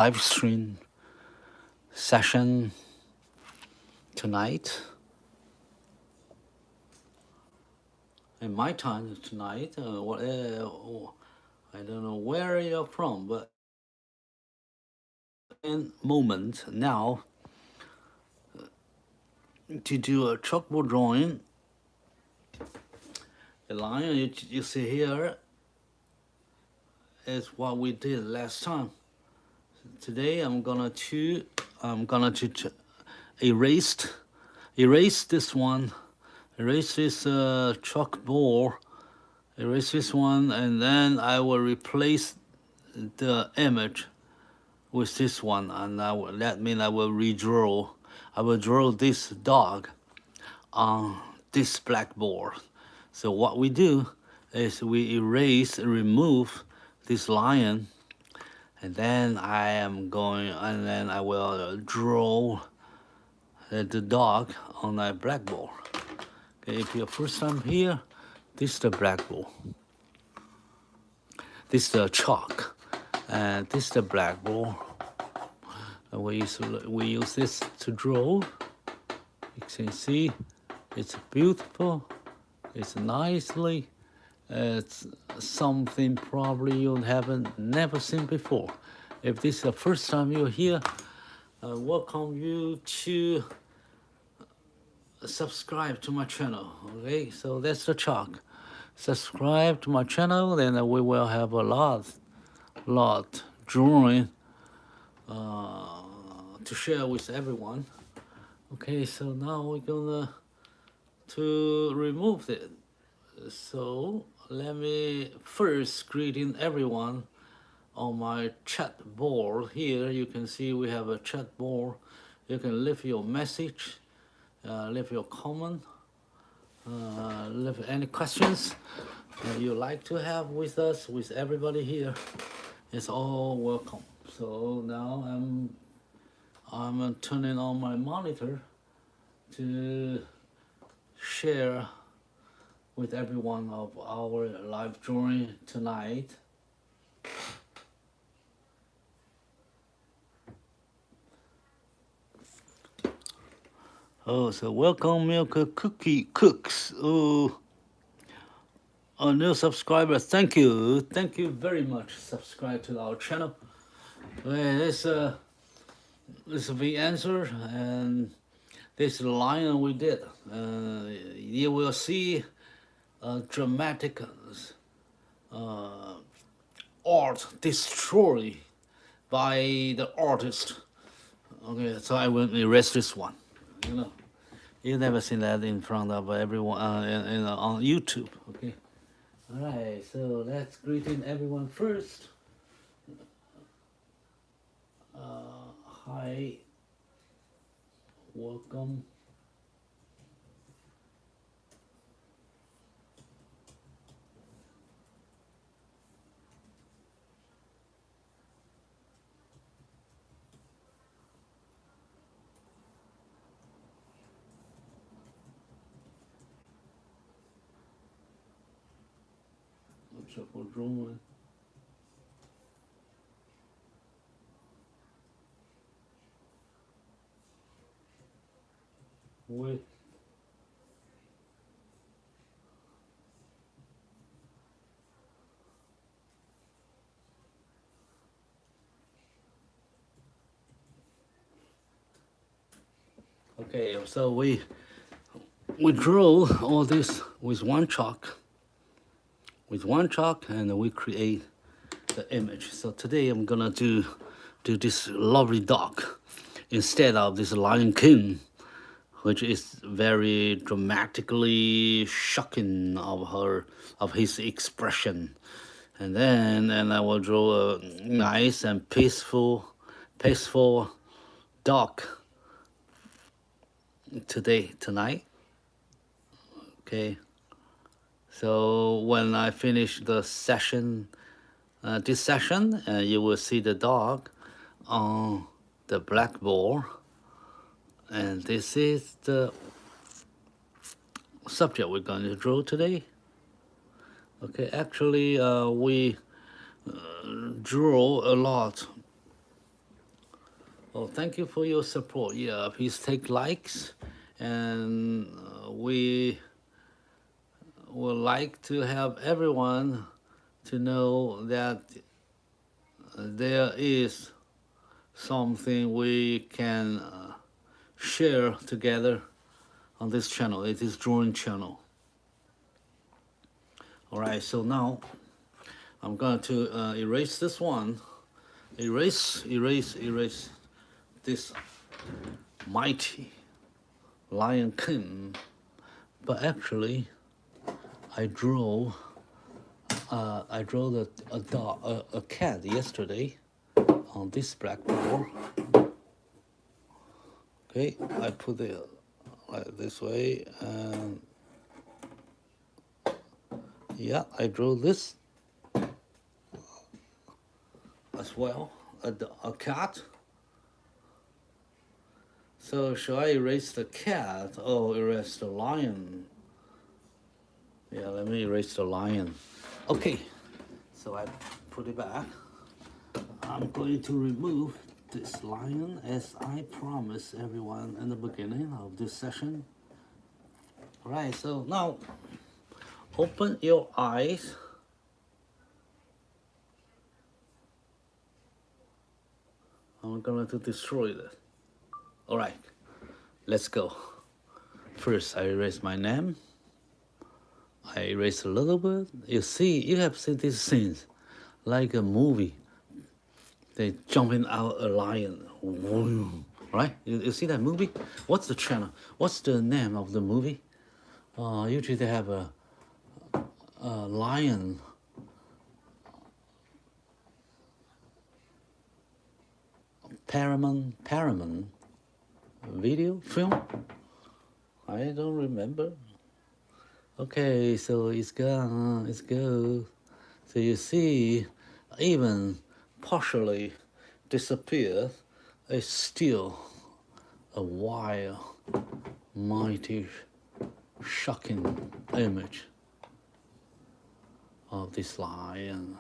live stream session tonight. In my time tonight, I don't know where you're from, but in moment now to do a chalkboard drawing. The line you see here is what we did last time. Today I'm gonna erase this one, erase this chalkboard, erase this one, and then I will replace the image with this one, and that means I will redraw. I will draw this dog on this blackboard. So what we do is we remove this lion, and then I will draw the dog on my blackboard. Okay, if you're first time here, this is the blackboard. This is the chalk, and this is the blackboard. We use this to draw. You can see it's beautiful. It's nicely. It's something probably you haven't never seen before. If this is the first time you're here, I welcome you to subscribe to my channel. Okay, so that's the chalk. Subscribe to my channel, then we will have a lot drawing to share with everyone. Okay, so now we're gonna to remove it. So let me first greeting everyone on my chat board. Here you can see we have a chat board. You can leave your message, leave your comment, leave any questions you like to have with us, with everybody here. It's all welcome. So now I'm turning on my monitor to share with everyone of our live drawing tonight. Oh, so welcome Milk Cookie Cooks. Oh, a new subscriber. Thank you very much. Subscribe to our channel. This is the answer, and this line we did. You will see dramatic art destroyed by the artist. Okay, so I will erase this one. You know, you never seen that in front of everyone on YouTube. Okay, all right. So let's greeting everyone first. Hi, welcome. For drawing. With okay, so we draw all this with one chalk. And we create the image. So today I'm gonna do this lovely dog instead of this Lion King, which is very dramatically shocking of his expression. And I will draw a nice and peaceful dog tonight. Okay. So when I finish the session, this session, you will see the dog on the blackboard, and this is the subject we're going to draw today. Okay, actually we draw a lot Well, thank you for your support. Yeah, please take likes, and we would like to have everyone to know that there is something we can share together on this channel. It is drawing channel. All right, so now I'm going to erase this one. Erase this mighty Lion King. But actually, I drew a cat yesterday on this blackboard. Okay, I put it like this way, and yeah, I drew this as well, a cat. So should I erase the cat or erase the lion? Yeah, let me erase the lion. Okay, so I put it back. I'm going to remove this lion as I promised everyone in the beginning of this session. All right, so now open your eyes. I'm going to destroy that. All right, let's go. First, I erase my name. I erase a little bit. You have seen these scenes, like a movie. They jumping out a lion, right? You see that movie? What's the channel? What's the name of the movie? Usually they have a lion. Paramount video film. I don't remember. Okay, so it's gone. It's go. So you see, even partially disappeared, it's still a wild, mighty, shocking image of this lion.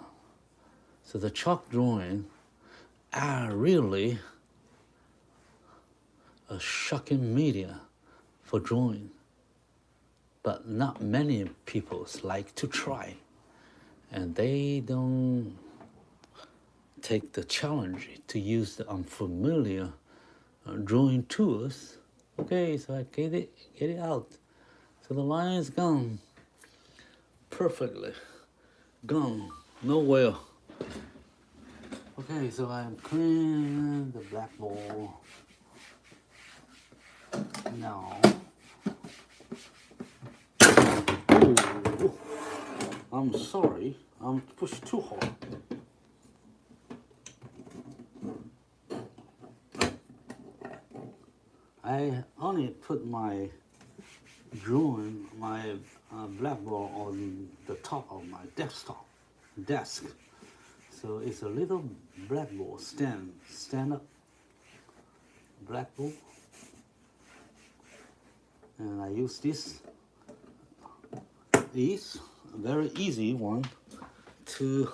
So the chalk drawing are really a shocking media for drawing, but not many people like to try, and they don't take the challenge to use the unfamiliar drawing tools. Okay, so I get it out. So the line is gone, perfectly gone, nowhere. Okay, so I'm cleaning the blackboard. Now, I'm sorry, I'm pushed too hard. I only put my drawing, my blackboard on the top of my desk. So it's a little blackboard stand up blackboard. And I use this is a very easy one to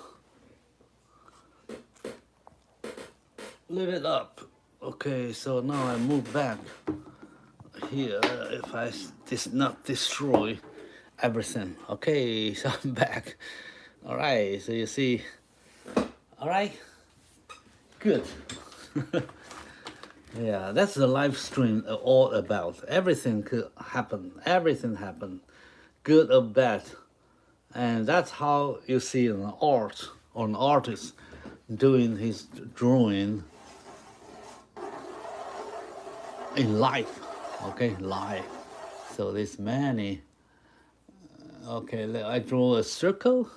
lift it up. Okay, so now I move back here if I not destroy everything. Okay, so I'm back. All right, so you see, all right, good. Yeah, that's the live stream all about. Everything could happen. Everything happened, good or bad, and that's how you see an art or an artist doing his drawing in life. Okay, live. So there's many. Okay, I draw a circle,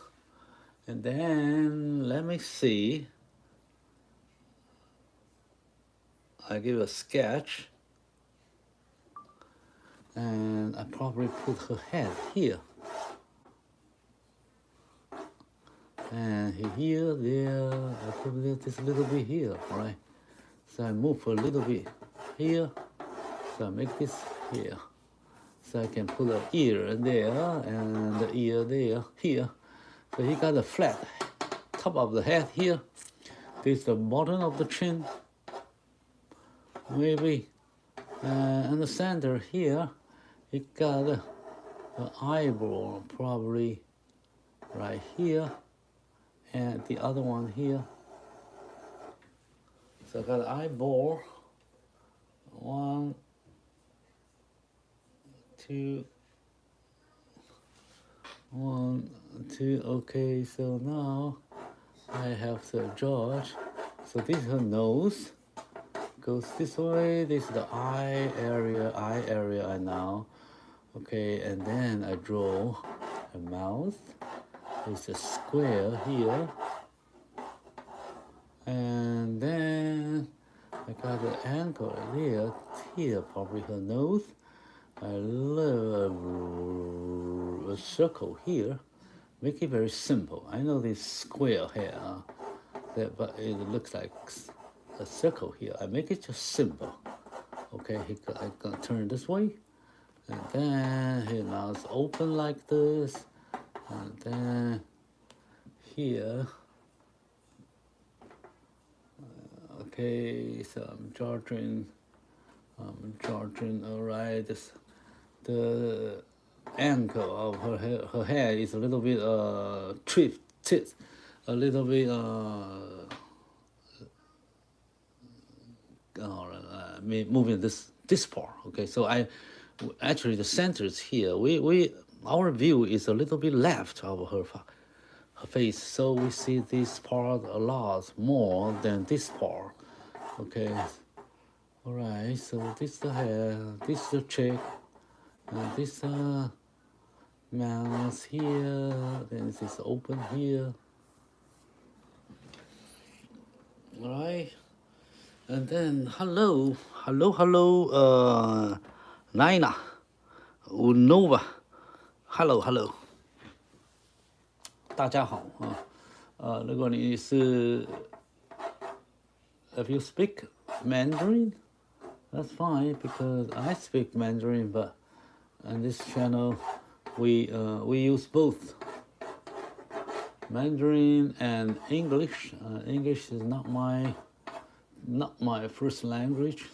and then let me see. I give a sketch, and I probably put her head here, and here, there. I put this little bit here, right? So I move a little bit here, so I make this here, so I can put an ear there and the ear there here. So he got a flat top of the head here. This is the bottom of the chin. maybe. In the center here, it got an eyeball probably right here, and the other one here. So I got an eyeball. 1, 2, 1, 2. Okay, so now I have the judge. So this is her nose. Goes this way. This is the eye area now. Okay, and then I draw a mouth. There's a square here. And then I got the angle there, here, probably her nose. I love a circle here. Make it very simple. I know this square here, but it looks like a circle here. I make it just simple. Okay, I'm gonna turn this way. And then here now it's open like this. And then here. Okay, so I'm charging, all right. The ankle of her hair is a little bit twisted, a little bit moving this part. Okay, so actually the center is here. Our view is a little bit left of her face, so we see this part a lot more than this part. Okay, all right, so this is the hair, this is the cheek, and this mouth here, then this is open here. All right, and then hello, Nina, Unova, hello. 大家好如果你是 if you speak Mandarin, that's fine because I speak Mandarin, but on this channel we use both Mandarin and English. English is not my first language,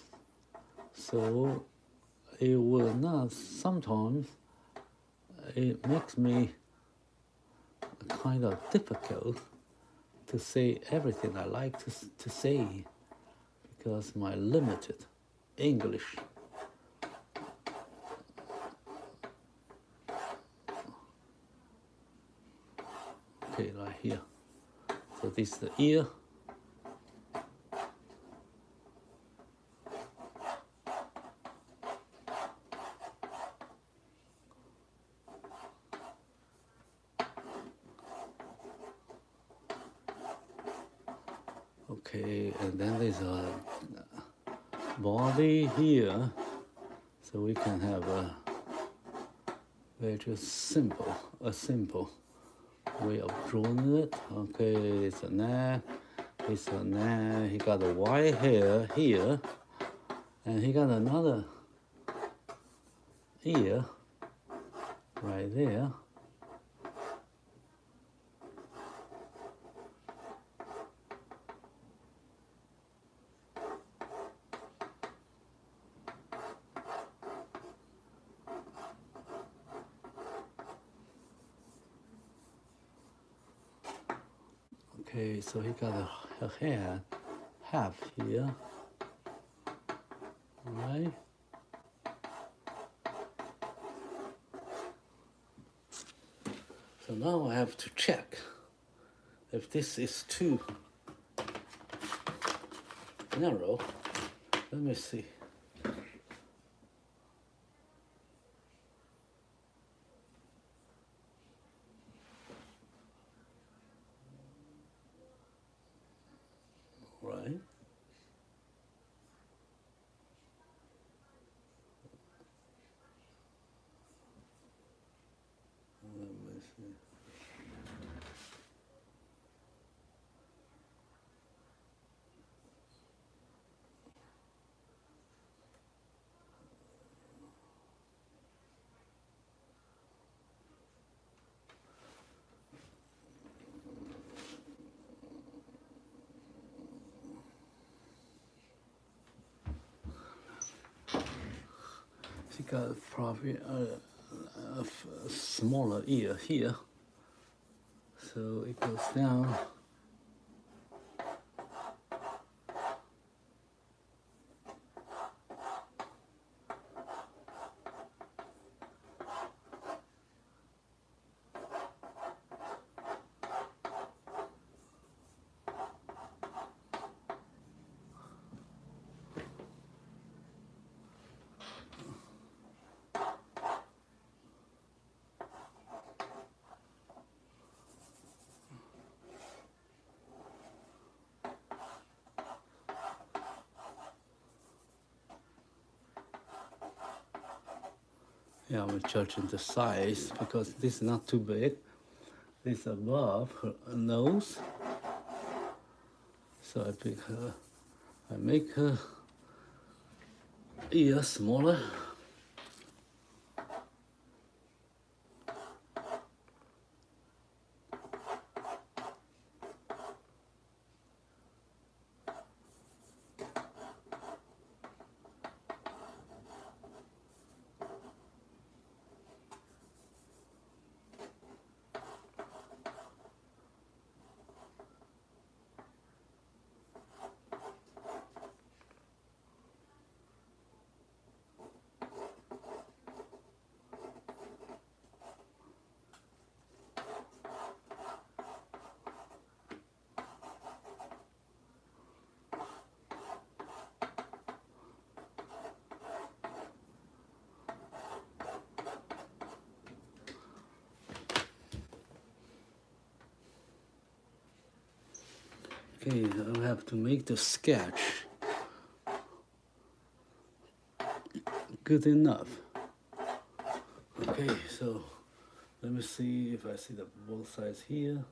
so it will not sometimes it makes me kind of difficult to say everything I like to say because my limited English. Okay, right here. So this is the ear. Okay, and then there's a body here, so we can have a very just simple way of drawing it. Okay, it's a neck, he got a white hair here, and he got another ear right there. Okay, so he got a hair half here, right? So now I have to check if this is too narrow. Let me see. Right. Let me see. She got probably a smaller ear here, so it goes down. Yeah, I'm judging the size because this is not too big. This is above her nose. So I make her ear smaller. Okay, I have to make the sketch good enough. Okay, so let me see if I see the both sides here.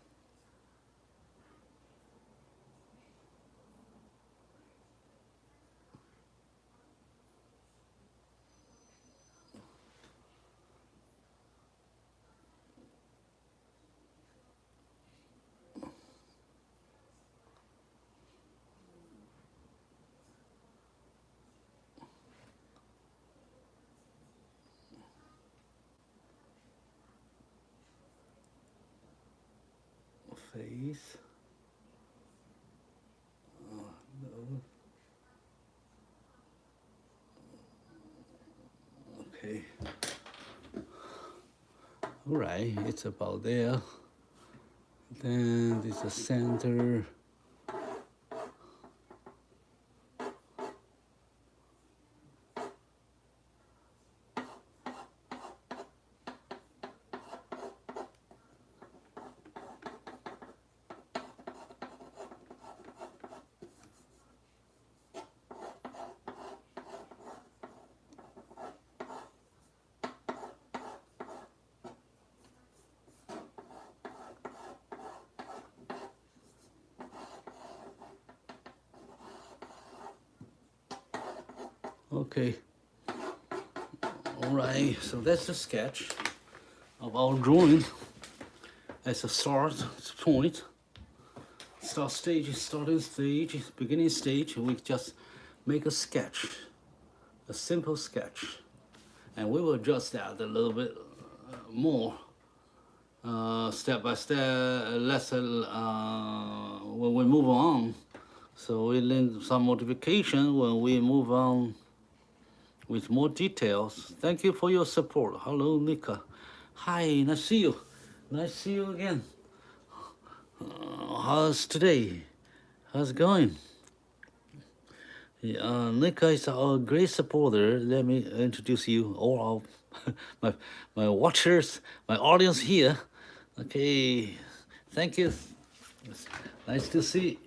Face. No. Okay. All right, it's about there. Then this is the center. Okay. All right, so that's the sketch of our drawing. As a start point, start stage, starting stage, beginning stage, we just make a sketch, a simple sketch. And we will adjust that a little bit more, step by step, lesson when we move on. So we learn some modification when we move on with more details. Thank you for your support. Hello, Nika. Hi, nice to see you. Nice to see you again. How's today? How's it going? Yeah, Nika is our great supporter. Let me introduce you all of my watchers, my audience here. Okay, thank you. It's nice to see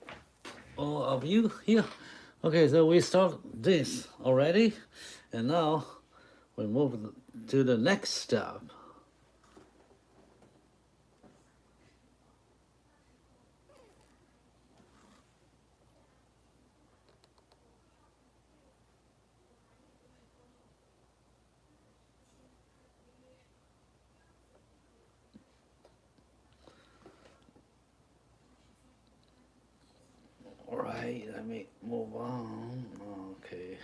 all of you here. Okay, so we start this already, and now we move to the next step. All right, let me move on. Okay.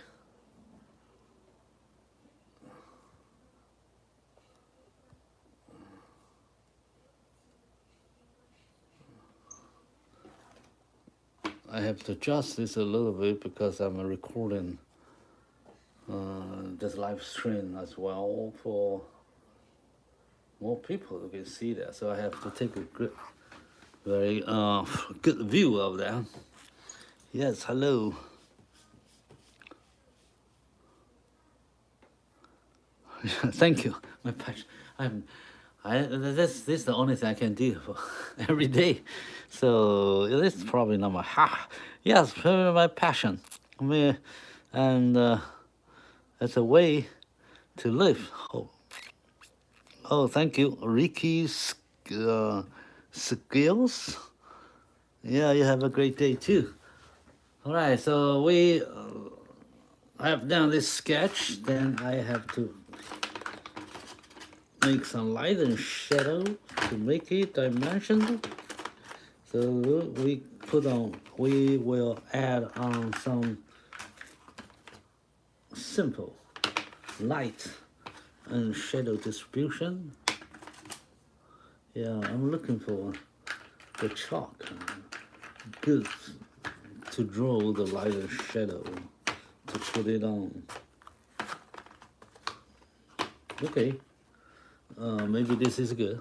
I have to adjust this a little bit because I'm recording this live stream as well for more people who can see that. So I have to take a good, very good view of that. Yes, hello. Thank you. My passion. This is the only thing I can do for every day. So this is probably not my yes, probably my passion. I mean, and it's a way to live. Oh, thank you, Ricky Skills. Yeah, you have a great day too. All right, so we have done this sketch. Then I have to make some light and shadow to make it dimensional. So we will add on some simple light and shadow distribution. Yeah, I'm looking for the chalk, good to draw the light and shadow, to put it on. Okay, maybe this is good.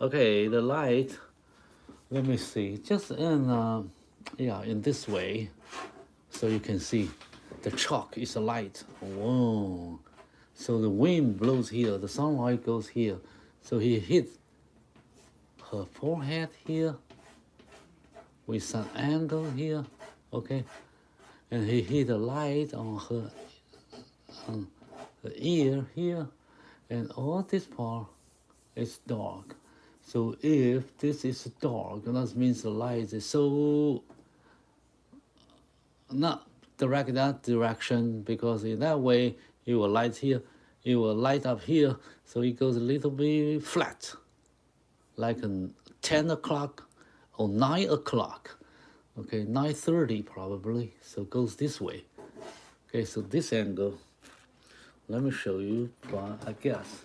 Okay, the light, let me see, just in, in this way, so you can see the chalk is a light. Whoa. So the wind blows here, the sunlight goes here. So he hit her forehead here with some angle here, okay? And he hit a light on her ear here, and all this part is dark. So if this is dark, that means the light is so not direct that direction, because in that way it will light here, it will light up here, so it goes a little bit flat, like a 10 o'clock or 9 o'clock. Okay, 9:30 probably, so it goes this way. Okay, so this angle, let me show you, but I guess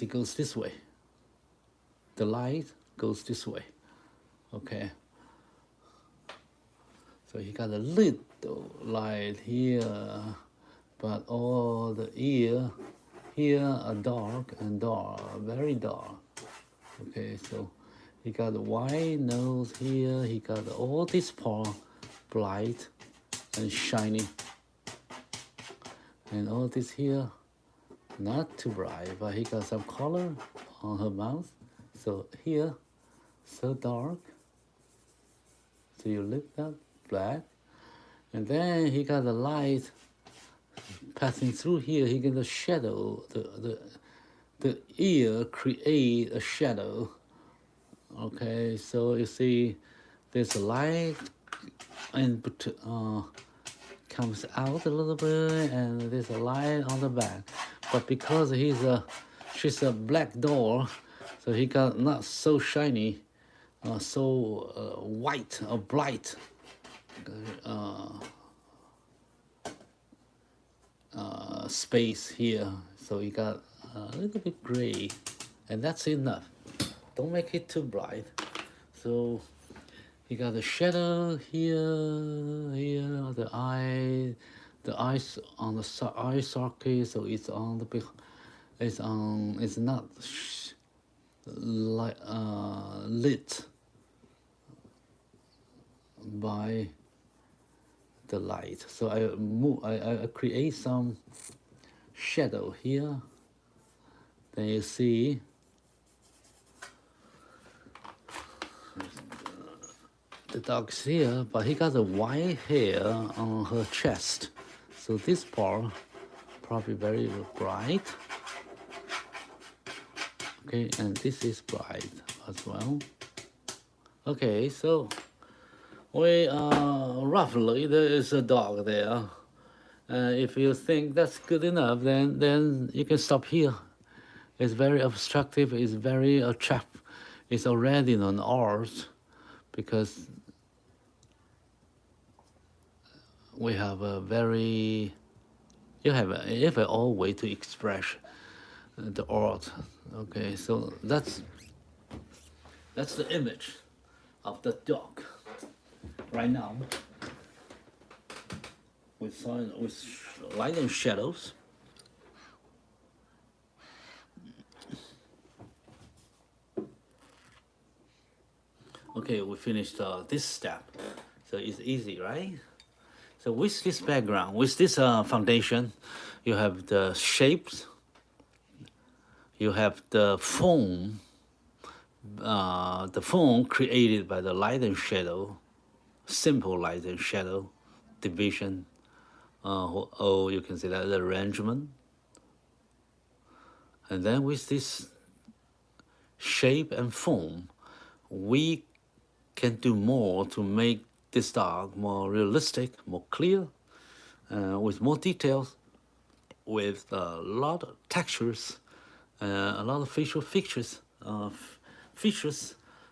it goes this way. The light goes this way, okay? So he got a little light here, but all the ear here are dark and dark, very dark. Okay, so he got a white nose here, he got all this part bright and shiny. And all this here, not too bright, but he got some color on her mouth. So here, so dark. So you lift up, black. And then he got the light passing through here. He got a shadow. The ear create a shadow. Okay, so you see there's a light and comes out a little bit, and there's a light on the back. But because she's a black doll, so he got not so shiny, so white or bright space here. So he got a little bit gray, and that's enough. Don't make it too bright. So you got the shadow here, the eyes on the eye socket, so it's on the big, it's not lit by the light. So I create some shadow here. Then you see the dog's here, but he got the white hair on her chest. So this part probably very bright. Okay, and this is bright as well. Okay, so we roughly there is a dog there. If you think that's good enough, then you can stop here. It's very obstructive. It's very attractive. It's already an art, because we have a very, you have a all way to express the art. Okay, so that's the image of the dog. right now with light and shadows. Okay, we finished this step, so it's easy, right? So with this background, with this foundation, you have the shapes, you have the form created by the light and shadow, simple light and shadow division, or you can say that the arrangement. And then with this shape and form, we can do more to make this dog more realistic, more clear, with more details, with a lot of textures, a lot of facial features,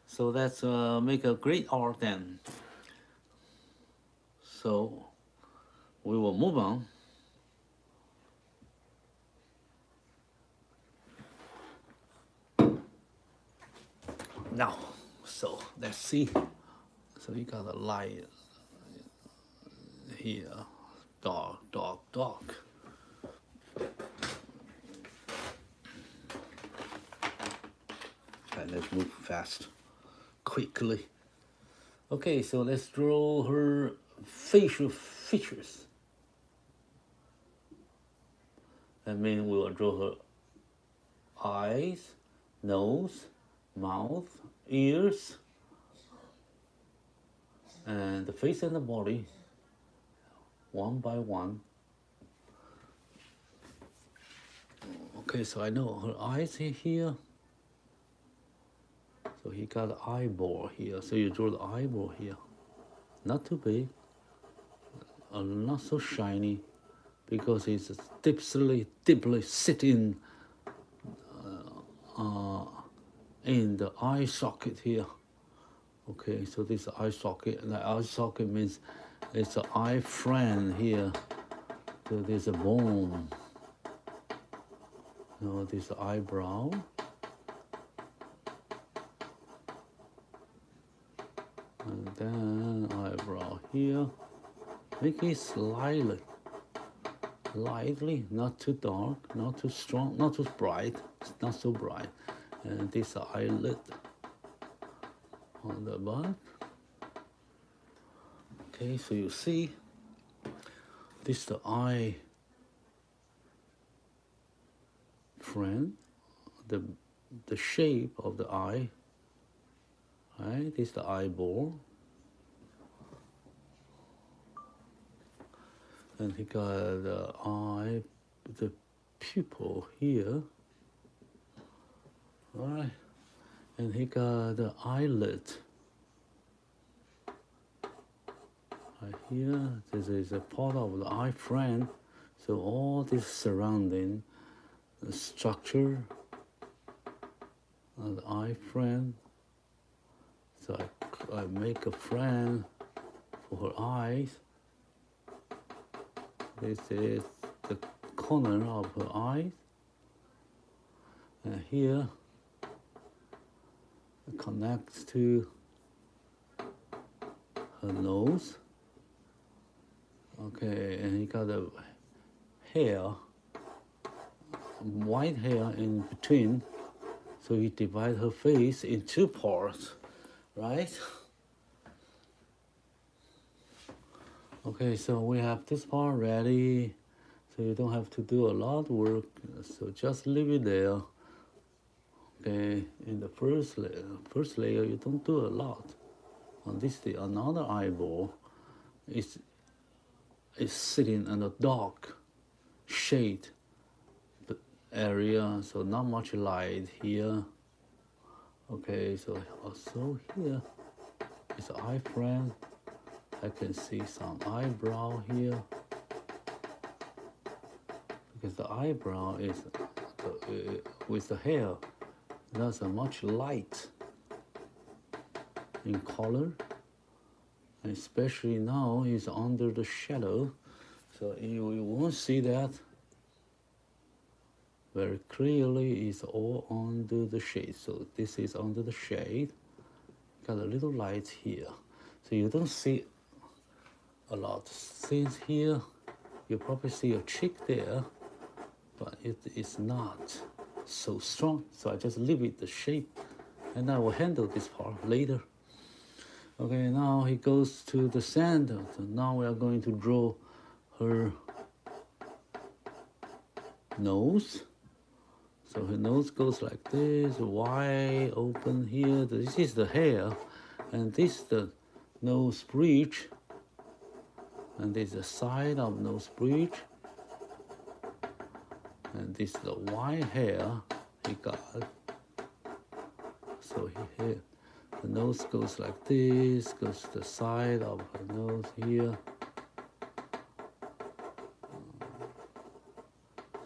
so that's make a great art then. So we will move on. Now, so let's see. So you got a light here, dog. And let's move fast, quickly. Okay, so let's draw her facial features. That means we will draw her eyes, nose, mouth, ears, and the face and the body, one by one. Okay, so I know her eyes are here. So he got an eyeball here. So you draw the eyeball here. Not too big, not so shiny, because it's deeply sitting in the eye socket here. Okay, so this eye socket, and the eye socket means it's an eye friend here. So there's a bone. Now this eyebrow. And then eyebrow here. Make it lightly, not too dark, not too strong, not too bright, not so bright. And this eyelid on the bottom. Okay, so you see, this is the eye friend, the shape of the eye. Right, this is the eyeball. And he got the eye, the pupil here. All right, and he got the eyelid. Right here, this is a part of the eye frame. So all this surrounding the structure of the eye frame. So I make a frame for her eyes. This is the corner of her eyes. And here it connects to her nose. Okay, and he got a hair, white hair in between. So he divides her face in two parts. Right? Okay, so we have this part ready, so you don't have to do a lot of work, so just leave it there. Okay, in the first layer you don't do a lot. On this day, another eyeball is sitting in a dark shade area, so not much light here. Okay, so also here is an eye frame. I can see some eyebrow here, because the eyebrow is with the hair. That's a much light in color, and especially now it's under the shadow, so you won't see that very clearly. It's all under the shade. So this is under the shade. Got a little light here. So you don't see a lot. Since here, you probably see a cheek there, but it is not so strong. So I just leave it the shape, and I will handle this part later. Okay, now he goes to the center. So now we are going to draw her nose. So her nose goes like this, wide open here. This is the hair, and this is the nose bridge, and this is the side of nose bridge, and this is the white hair he got. So here, the nose goes like this, goes to the side of her nose here.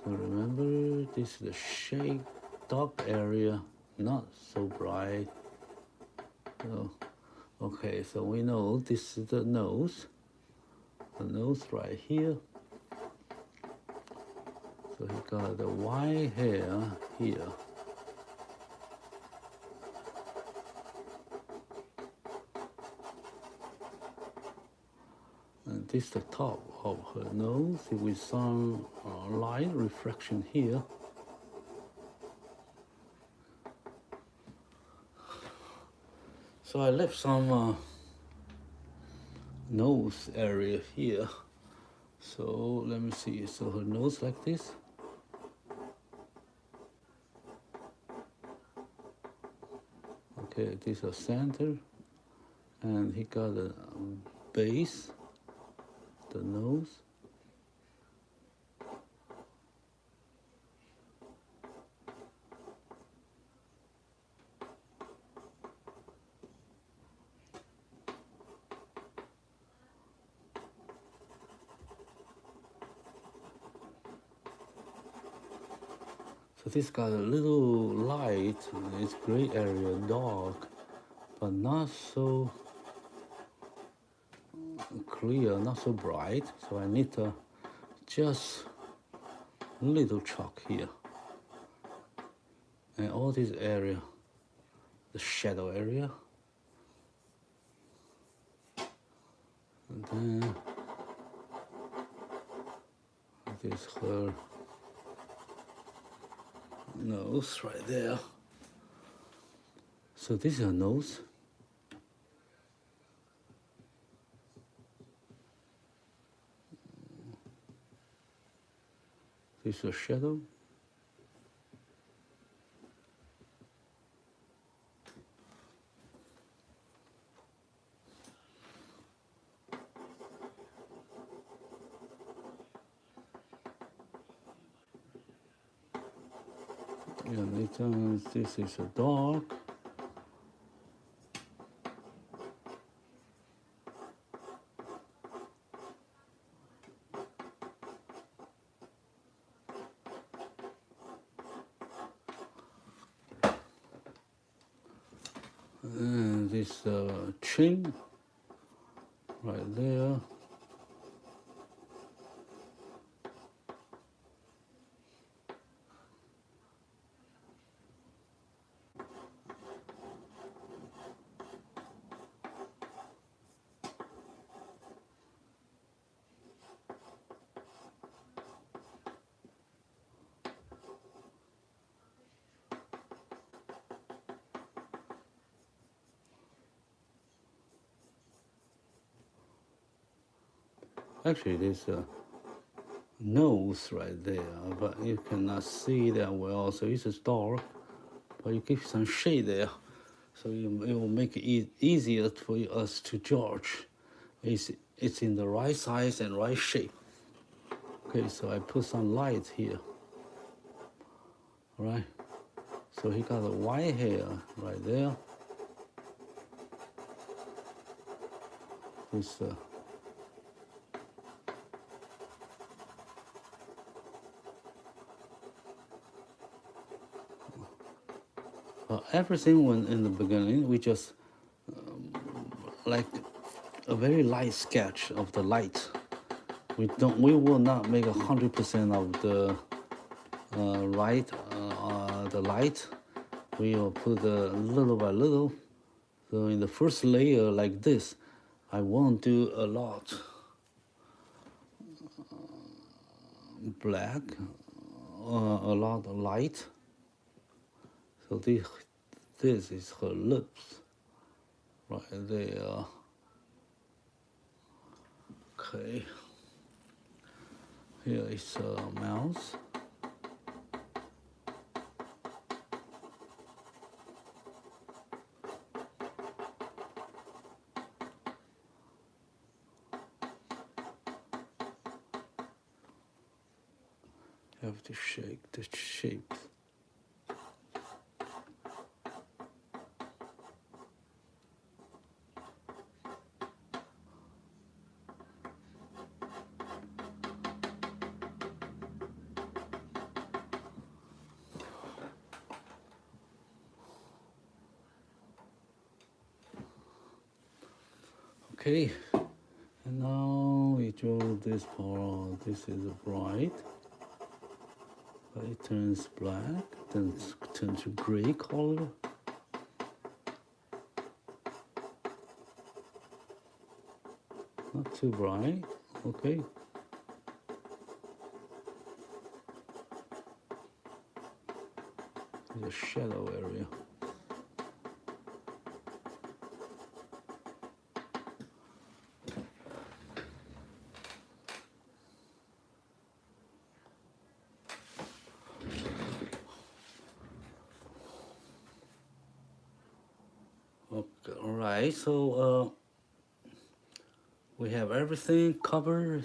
So remember, this is the shade, dark area, not so bright. So, okay, so we know this is the nose right here. So he got the white hair here. And this is the top of her nose with some light reflection here. So I left some nose area here. So let me see. So her nose like this. Okay, this is a center, and he got a base. The nose. So this got a little light, it's gray area, dark, but not so clear, not so bright. So I need just little chalk here. And all this area, the shadow area. And then this is her nose right there. So this is her nose. This is a shadow. And this is a dark. And this chin right there. Actually, there's a nose right there, but you cannot see that well, so it's just dark, but you give some shade there, so it will make it easier for us to judge. It's in the right size and right shape. Okay, so I put some light here. All right, so he got a white hair right there. This everything when in the beginning we just like a very light sketch of the light. We will not make 100% of the the light. We will put little by little. So in the first layer like this, I won't do a lot. black, a lot of light. So this is her lips, right there. Okay. Here is a mouse. Have to shake the shape. Okay, and now we draw this part. This is bright. It turns black, then turns to gray color. Not too bright, okay. The shadow area. Okay, all right, so we have everything covered,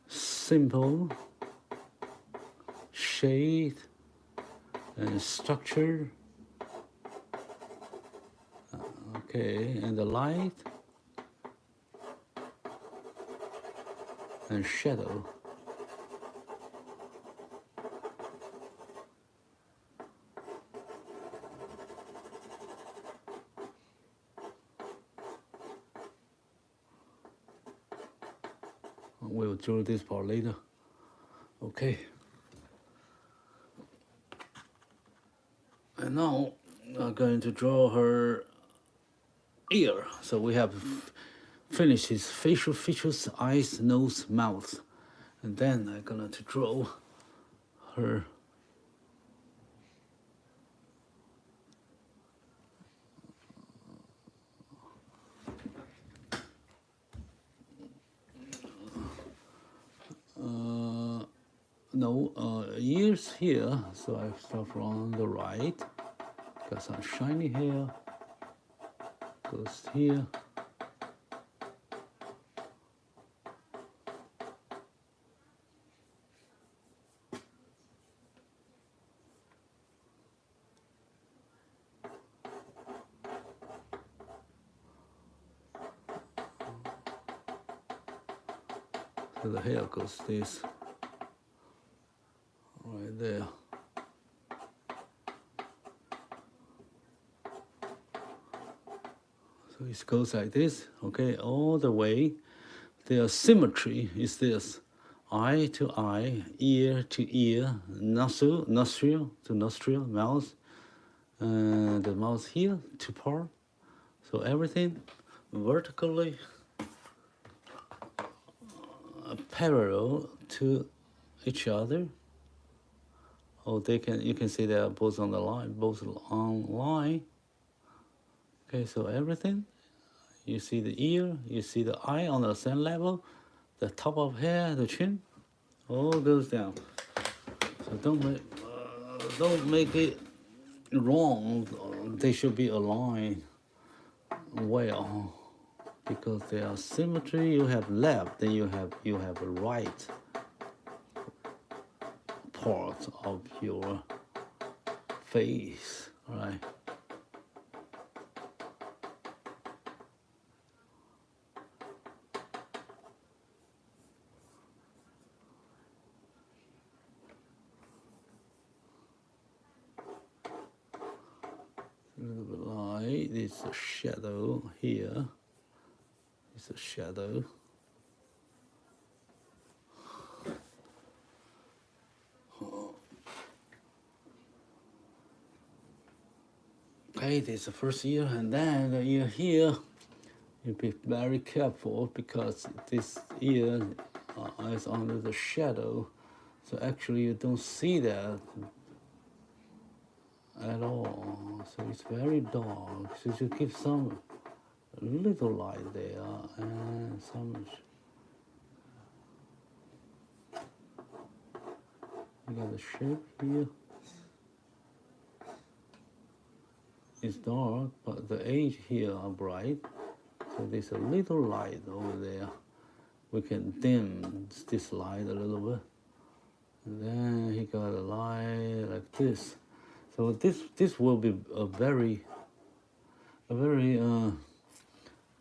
simple, shade, and structure. Okay, and the light and shadow. We'll draw this part later. Okay. And now I'm going to draw her ear. So we have finished his facial features, eyes, nose, mouth. And then I'm going to draw her ears here, so I start from the right. Got some shiny hair, goes here. So the hair goes this. Right there. So it goes like this, okay, all the way. The symmetry is this: eye to eye, ear to ear, nostril to nostril, mouth, and the mouth here, two part. So everything vertically parallel to each other. Oh, you can see they are both on the line, both on line. Okay, so everything, you see the ear, you see the eye on the same level, the top of hair, the chin, all goes down. So don't make it wrong. They should be aligned well, because they are symmetry. You have left, then you have a right part of your face, right? A little bit light. It's a shadow here. It's a shadow. Okay, this is the first ear, and then the ear here. You be very careful because this ear is under the shadow, So actually you don't see that at all. So it's very dark. So you give some little light there and some. You got the shape here. It's dark, but the edge here are bright. So there's a little light over there. We can dim this light a little bit. And then he got a light like this. So this will be a very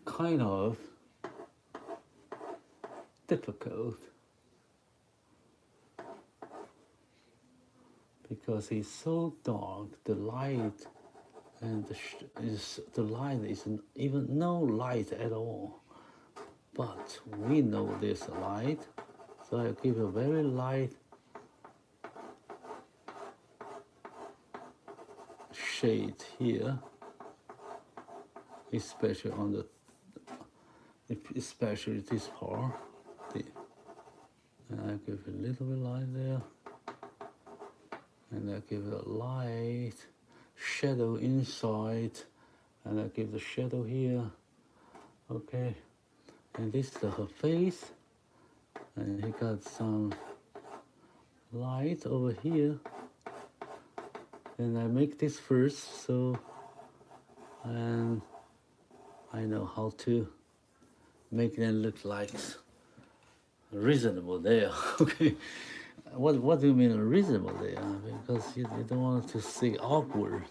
kind of difficult, because it's so dark. The light and the light is even no light at all. But we know there's a light, so I give a very light shade here, especially on the, especially this part. And I give a little bit light there, and I give a light shadow inside, and I give the shadow here. Okay, and this is her face, and he got some light over here. And I make this first, so, and I know how to make them look like reasonable there. Okay, what do you mean reasonable there? Because you don't want to see awkward.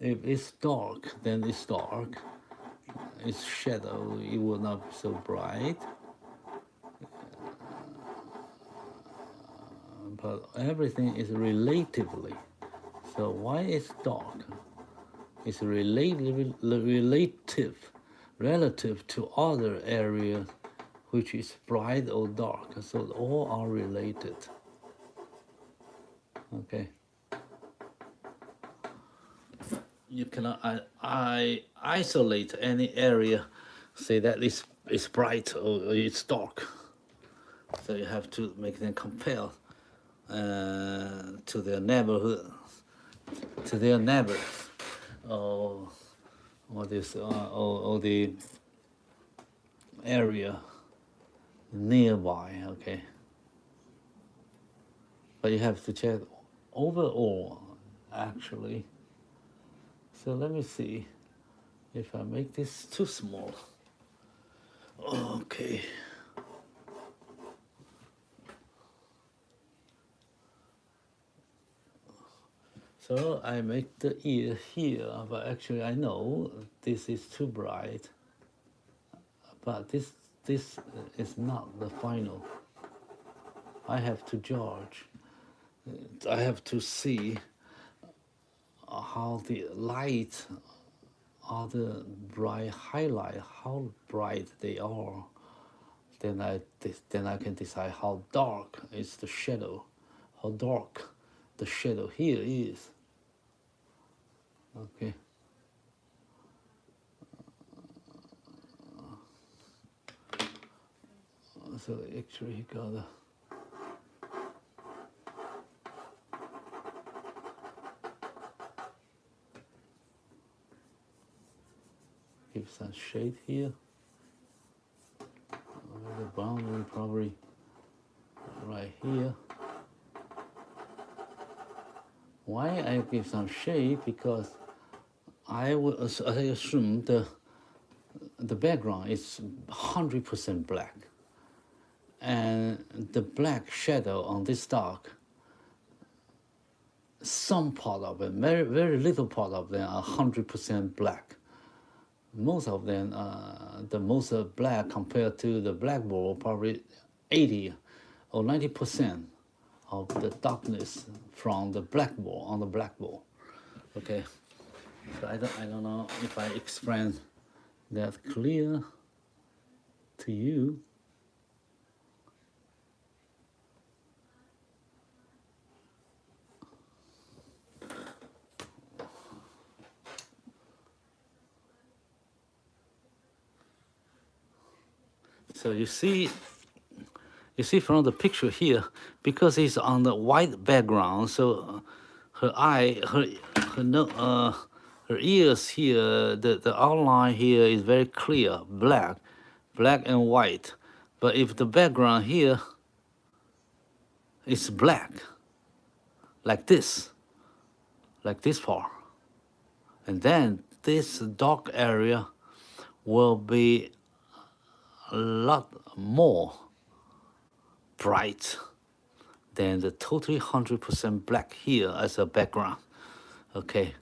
If it's dark, then it's dark. It's shadow, it will not be so bright. But everything is relatively. So why it's dark? It's relative to other areas which is bright or dark. So all are related. Okay. You cannot isolate any area, say that it's bright or it's dark. So you have to make them compare to their neighborhood, to their neighbors, or this, or the area nearby. Okay. But you have to check overall, actually. So let me see if I make this too small. Okay. So I make the ear here, but actually I know this is too bright. But this is not the final. I have to judge. I have to see how the light, how the bright highlight, how bright they are. Then I can decide how dark is the shadow, how dark the shadow here is. Okay. So actually he got a give some shade here. The boundary probably right here. Why I give some shade? Because I assume the background is 100% black, and the black shadow on this dark, some part of it, very little part of them are 100% black. Most of them, the most black compared to the blackboard, probably 80 or 90% of the darkness from the blackboard on the blackboard. Okay, so I don't know if I explain that clear to you. So you see You see from the picture here, because it's on the white background, so her eye, her ears here, the outline here is very clear, black and white. But if the background here is black, like this part, and then this dark area will be a lot more bright than the totally 100% black here as a background. Okay,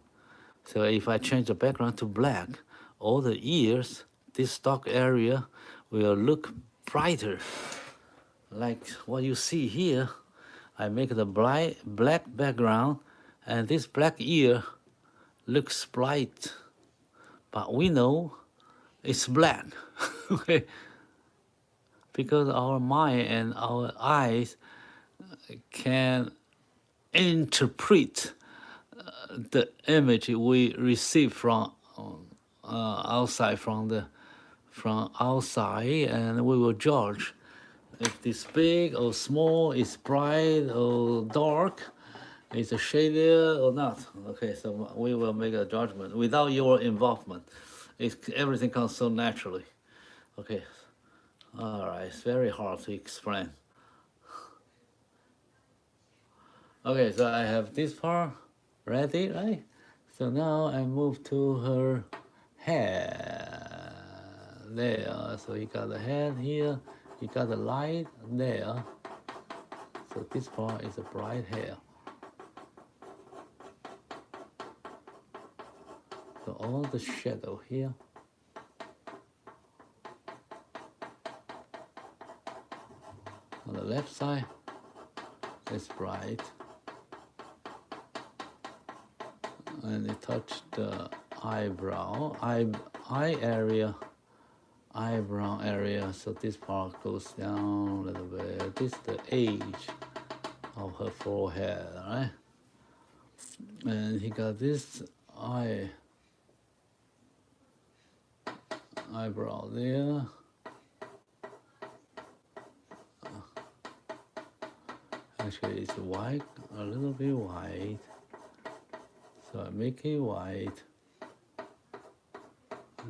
so if I change the background to black, all the ears, this dark area will look brighter. Like what you see here, I make the black background, and this black ear looks bright, but we know it's black. Okay, because our mind and our eyes can interpret the image we receive from outside, from outside, and we will judge if it's big or small, it's bright or dark, it's a shaded or not. Okay, so we will make a judgment without your involvement. Everything comes so naturally. Okay, all right, it's very hard to explain. Okay, so I have this part ready, right? So now I move to her head. There, so you got the head here, you got the light there. So this part is a bright hair. So all the shadow here. On the left side, it's bright. And it touched the eyebrow, eye area, eyebrow area. So this part goes down a little bit. This is the age of her forehead, right? And he got this eyebrow there. Actually, it's white, a little bit white. So I make it white.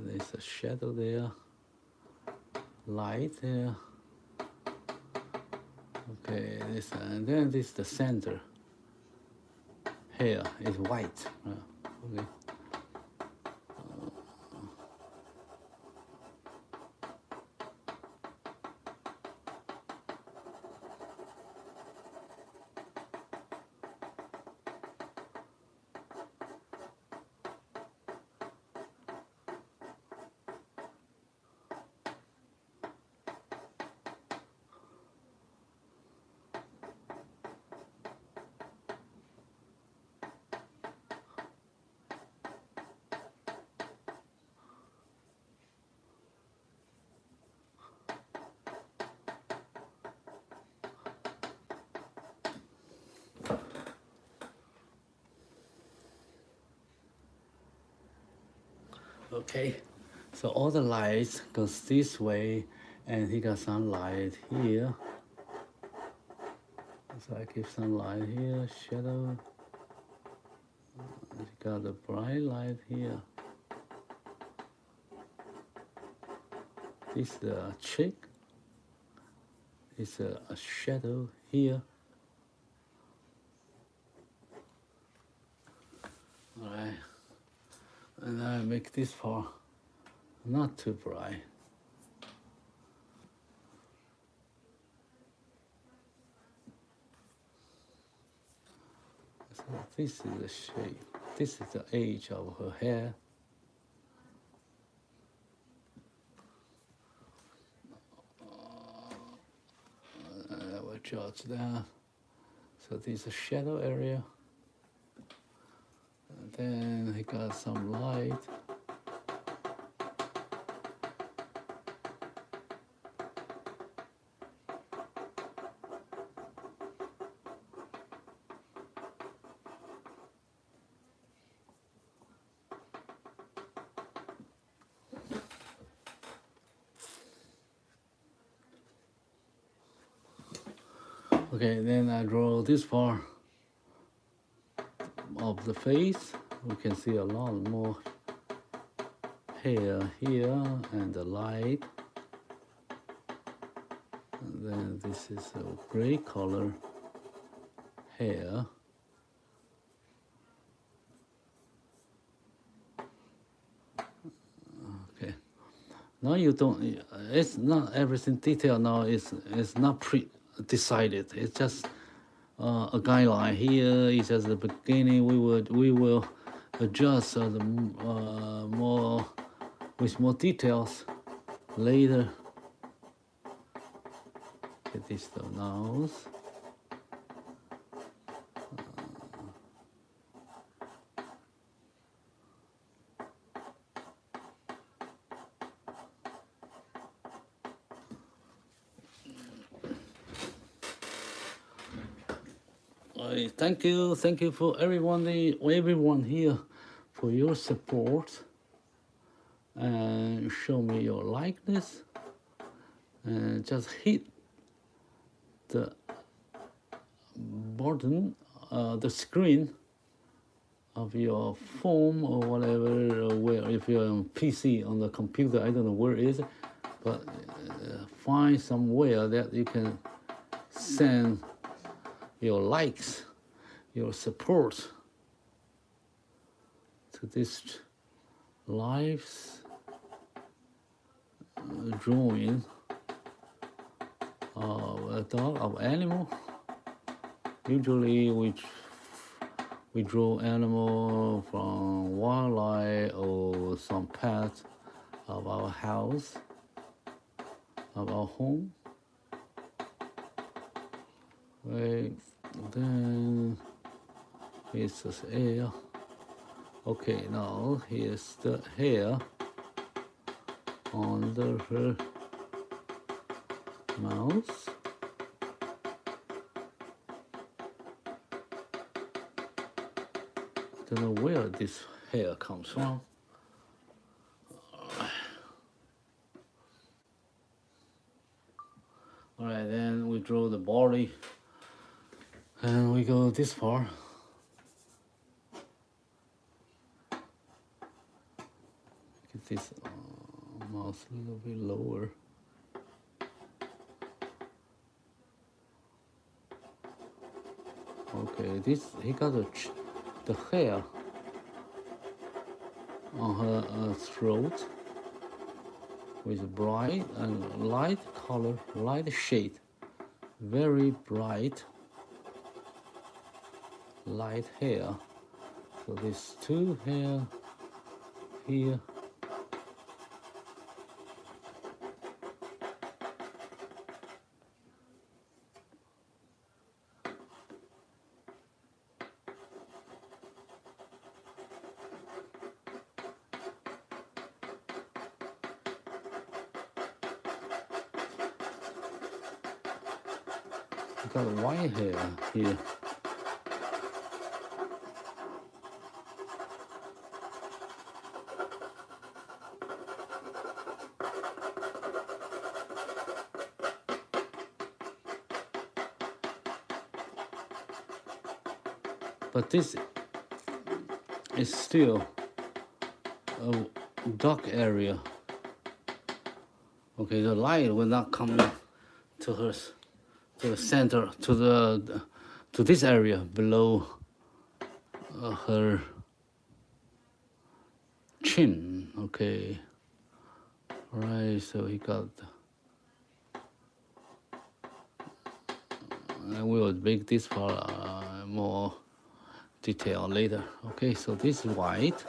There's a shadow there, light there. Okay, this, and then this is the center. Hair is white. Okay. Okay, so all the lights goes this way, and he got some light here. So I keep some light here, shadow. He got the bright light here. This is the cheek. It's a shadow here. All right. And I make this part not too bright. So this is the shape. This is the age of her hair. I will judge that. So this is a shadow area. And then he got some light. Okay, then I draw this part of the face. We can see a lot more hair here and the light. And then this is a gray color hair. Okay. Now you don't. It's not everything detailed now. It's not decided. It's just a guideline. Here is just the beginning. We will adjust the more with more details later. It is the nose. Thank you for everyone here for your support and show me your likeness, and just hit the button, the screen of your phone or whatever, where if you're on PC, on the computer, I don't know where it is, but find somewhere that you can send your likes, your support to this live drawing of a dog, of animal. Usually we draw animal from wildlife or some pets of our house, of our home. Right, then here's the hair. Okay, now here's the hair under her mouth. I don't know where this hair comes from. All right, then we draw the body, and we go this far. Get this mouth a little bit lower. Okay, he got the hair on her throat with bright and light color, light shade, very bright light hair. So there's two hair here. Got white hair here. But this is still a dark area. Okay, the light will not come to her, to the center, to this area below her chin. Okay, all right. So he got. I will make this part more detail later. Okay, so this is white,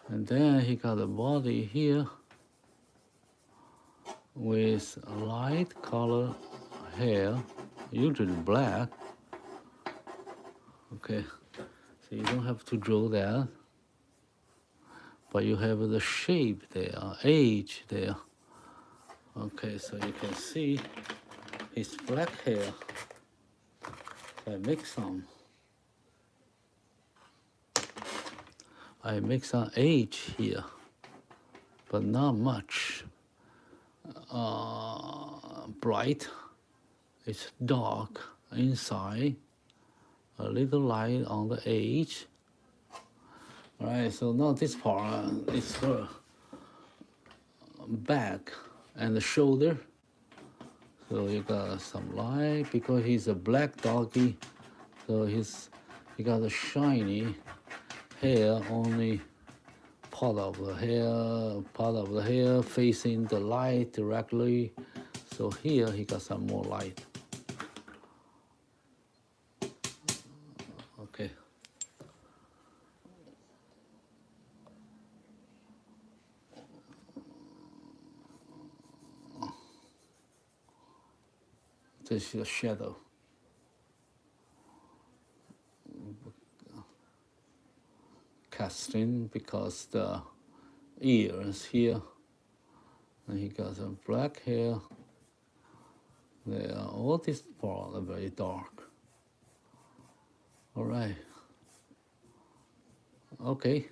and then he got a body here with light color hair, usually black. Okay, so you don't have to draw that, but you have the shape there, age there. Okay, so you can see his black hair. I make some age here, but not much bright it's dark inside, a little light on the edge. All right, so now this part is for back and the shoulder. So you got some light because he's a black doggy, so he got a shiny hair on the part of the hair facing the light directly. So here he got some more light. Okay. This is a shadow. Casting because the ears here, and he got some black hair. There, all this part are very dark. All right. Okay.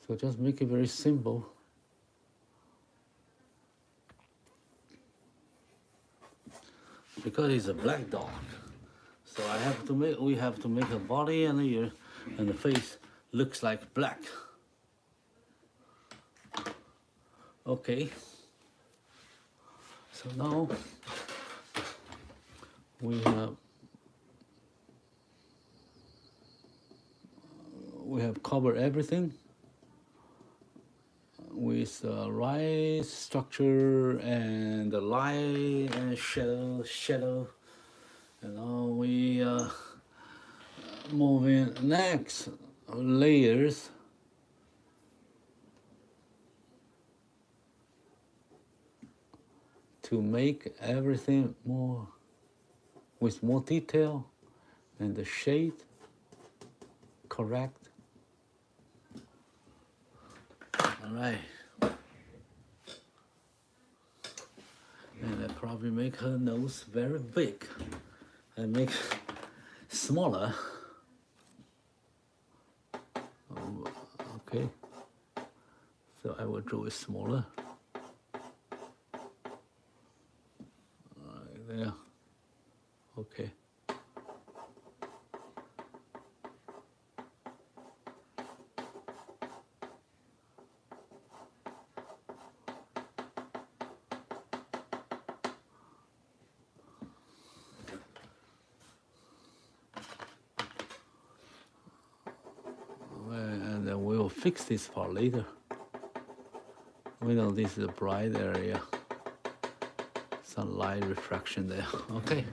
So just make it very simple. Because it's a black dog, so we have to make a body and ear and the face looks like black. Okay. So now we have covered everything with the right structure and the light and shadow. And now we moving next layers. To make everything with more detail and the shade correct. All right. And I probably make her nose very big and make smaller. Okay. So I will draw it smaller. Right there. Okay. And then we'll fix this part later. We know this is a bright area. Some light refraction there. Okay.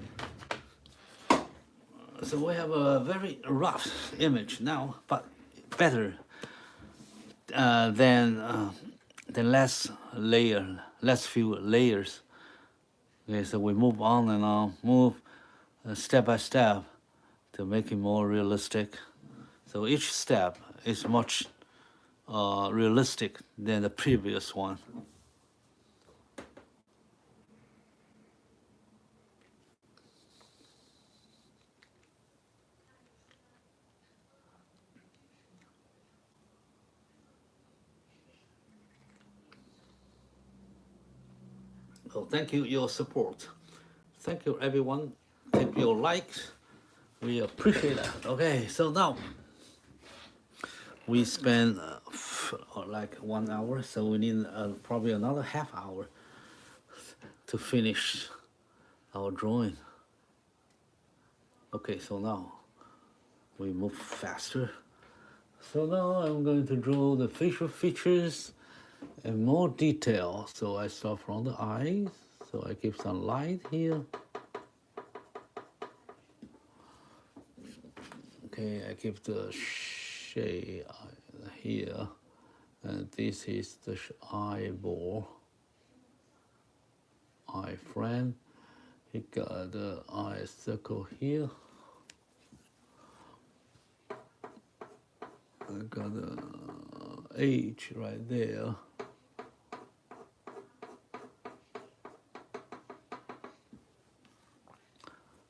So we have a very rough image now, but better than less few layers. Okay, so we move on and on, move step by step to make it more realistic. So each step is much realistic than the previous one. So thank you your support. Thank you everyone. Thank your likes. We appreciate that. Okay, so now we spend like 1 hour, so we need probably another half hour to finish our drawing. Okay, so now we move faster. So now I'm going to draw the facial features and more detail. So I start from the eyes. So I give some light here. Okay, I give the shade here. And this is the eyeball. Eye frame. He got the eye circle here. I got the H right there.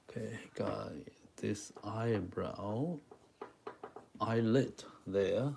Okay, got this eyebrow, eyelid there.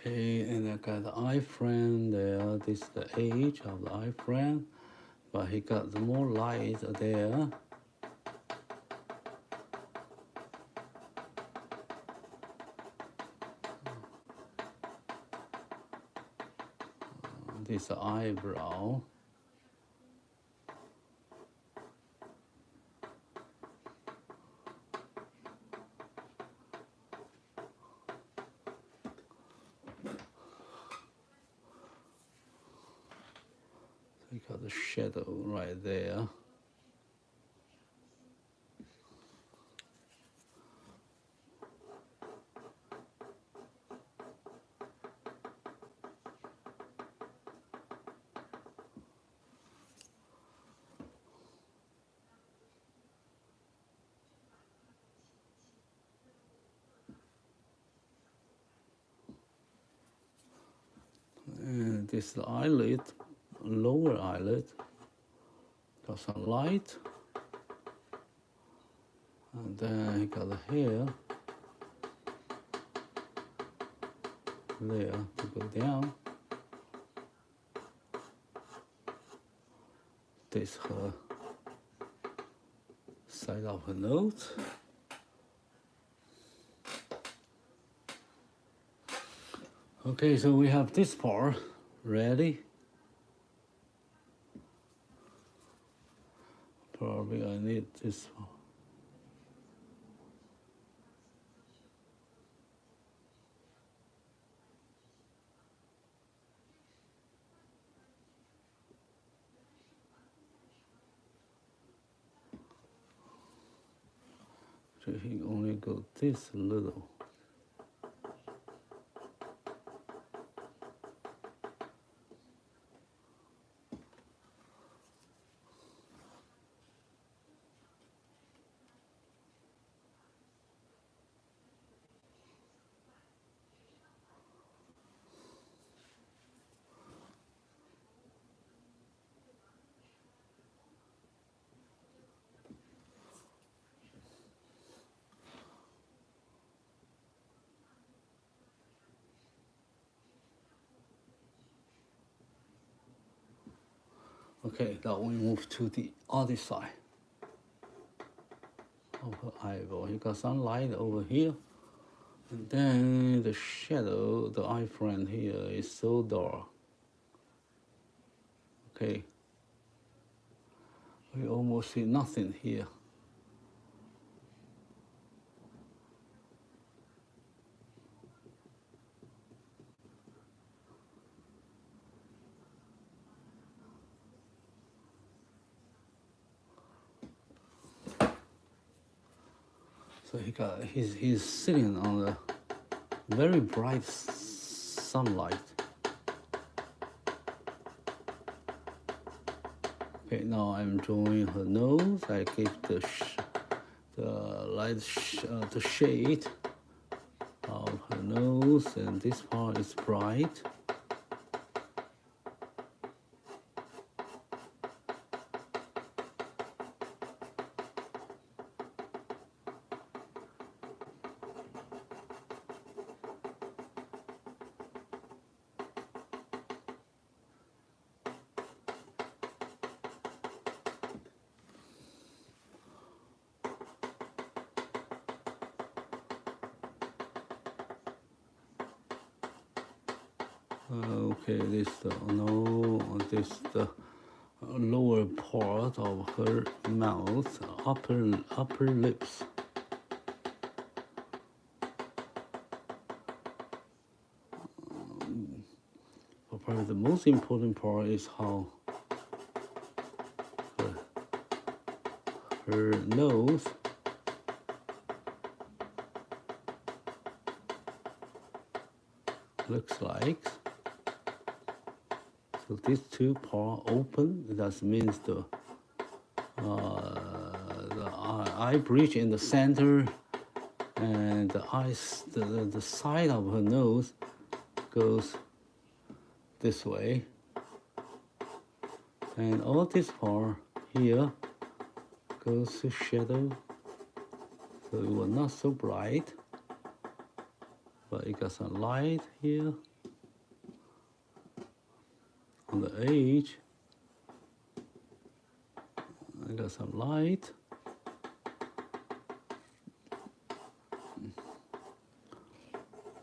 Okay, and I got the iframe there. This is the edge of the iframe, but he got more light there. This eyebrow. You got the shadow right there. And this is the eyelid, lower eyelid. Got some light. And then he got the hair there to go down. This her side of her nose. Okay, so we have this part ready. Probably I need this one. So he only got this little. Okay, now we move to the other side of her eyeball. You got some light over here. And then the shadow, the iframe here is so dark. Okay. We almost see nothing here. So he's sitting on a very bright sunlight. Okay, now I'm drawing her nose. I give the shade of her nose, and this part is bright. Okay, this the lower part of her mouth, upper lips. But probably the most important part is how her nose looks like. So these two parts open. That means the eye bridge in the center, and the side of her nose goes this way, and all this part here goes to shadow. So it was not so bright, but it got some light here on the edge. I got some light.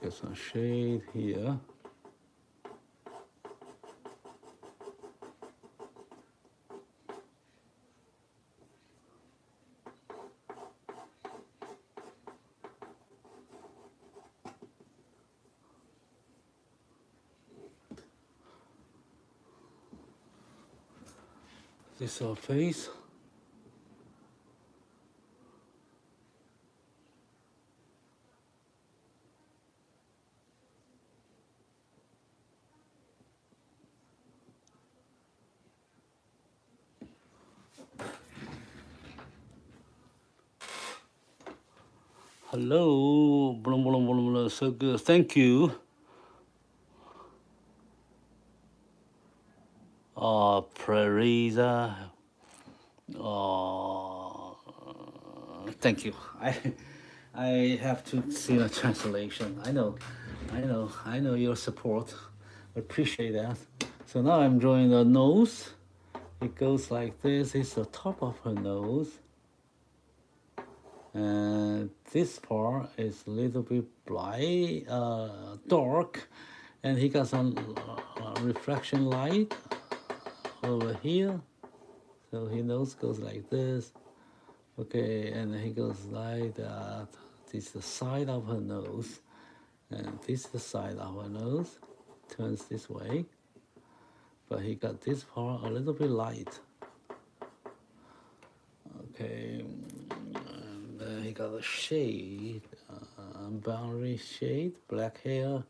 Get some shade here. This is our face. Hello, blah, blah, blah, blah. So good. Thank you. Prarisa. Thank you. I have to see the translation. I know your support. Appreciate that. So now I'm drawing the nose. It goes like this. It's the top of her nose. And this part is a little bit bright, dark, and he got some reflection light over here. So his nose goes like this. Okay, and he goes like that. This is the side of her nose, and this is the side of her nose. Turns this way, but he got this part a little bit light. Okay, and he got a shade, boundary shade, black hair,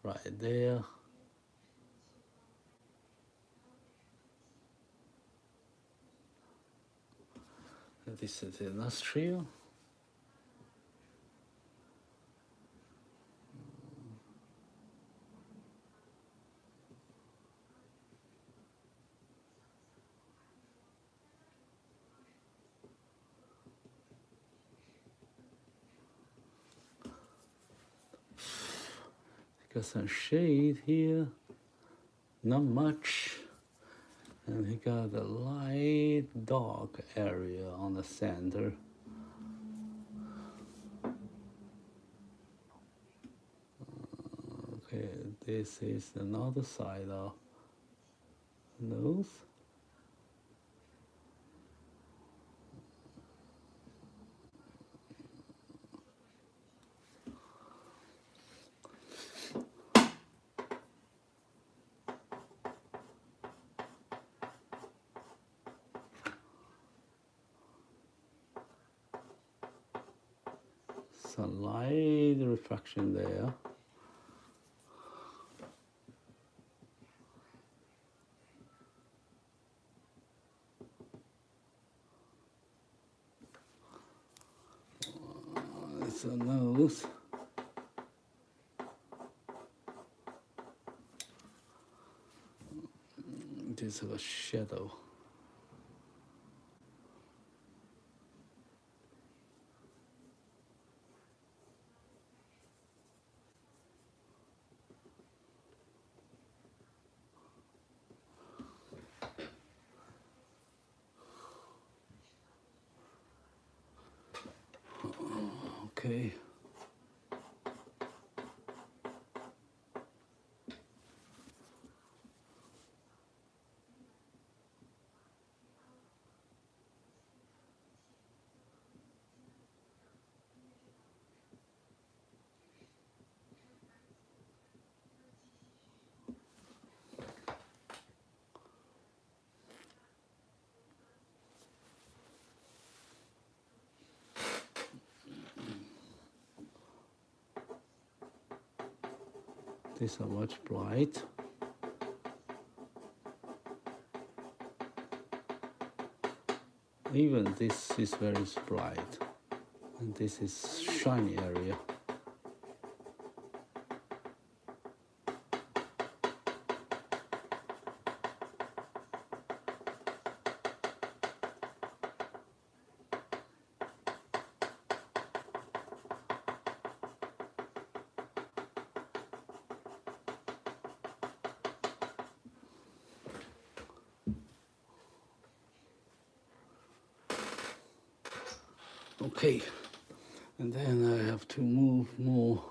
right there. And this is the nostril. Got some shade here, not much. And he got a light dark area on the center. Okay, this is another side of nose. Some light reflection there. It's a nose. This is a shadow. Okay. These are much bright. Even this is very bright, and this is shiny area. Okay, and then I have to move more.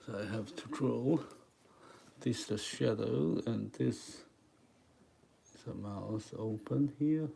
So I have to draw this the shadow, and this is a mouth open here.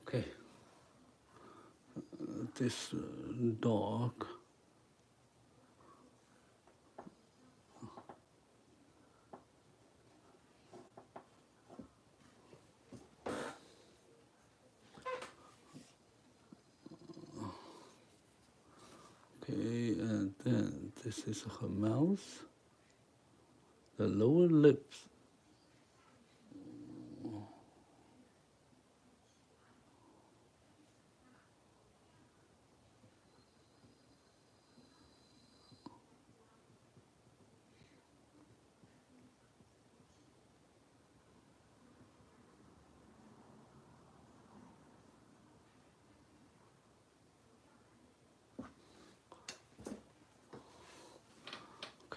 Okay, this dog. Okay, and then this is her mouth, the lower lips.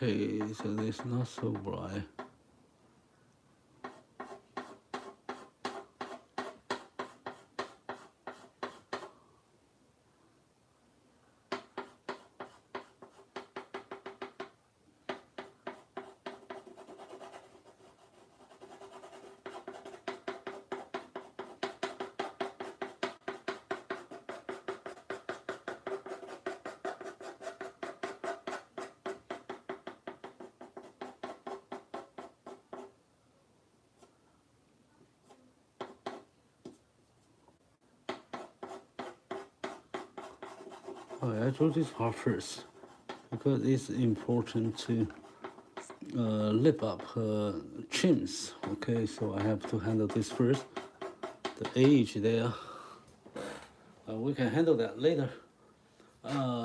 Okay, so it's not so bright. Oh, I drew this part first because it's important to lip up her chins. Okay, so I have to handle this first. The edge there. We can handle that later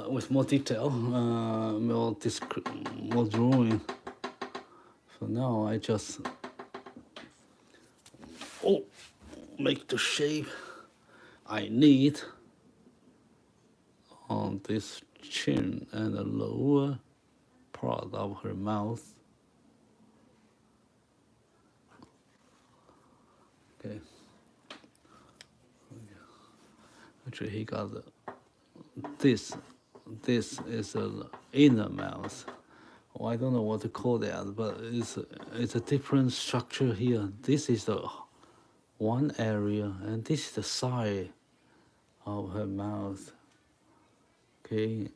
with more detail, more drawing. For now, I just make the shape I need on this chin and the lower part of her mouth. Okay. Actually, he got this. This is an inner mouth. Oh, I don't know what to call that, but it's a different structure here. This is the one area, and this is the side of her mouth. Okay.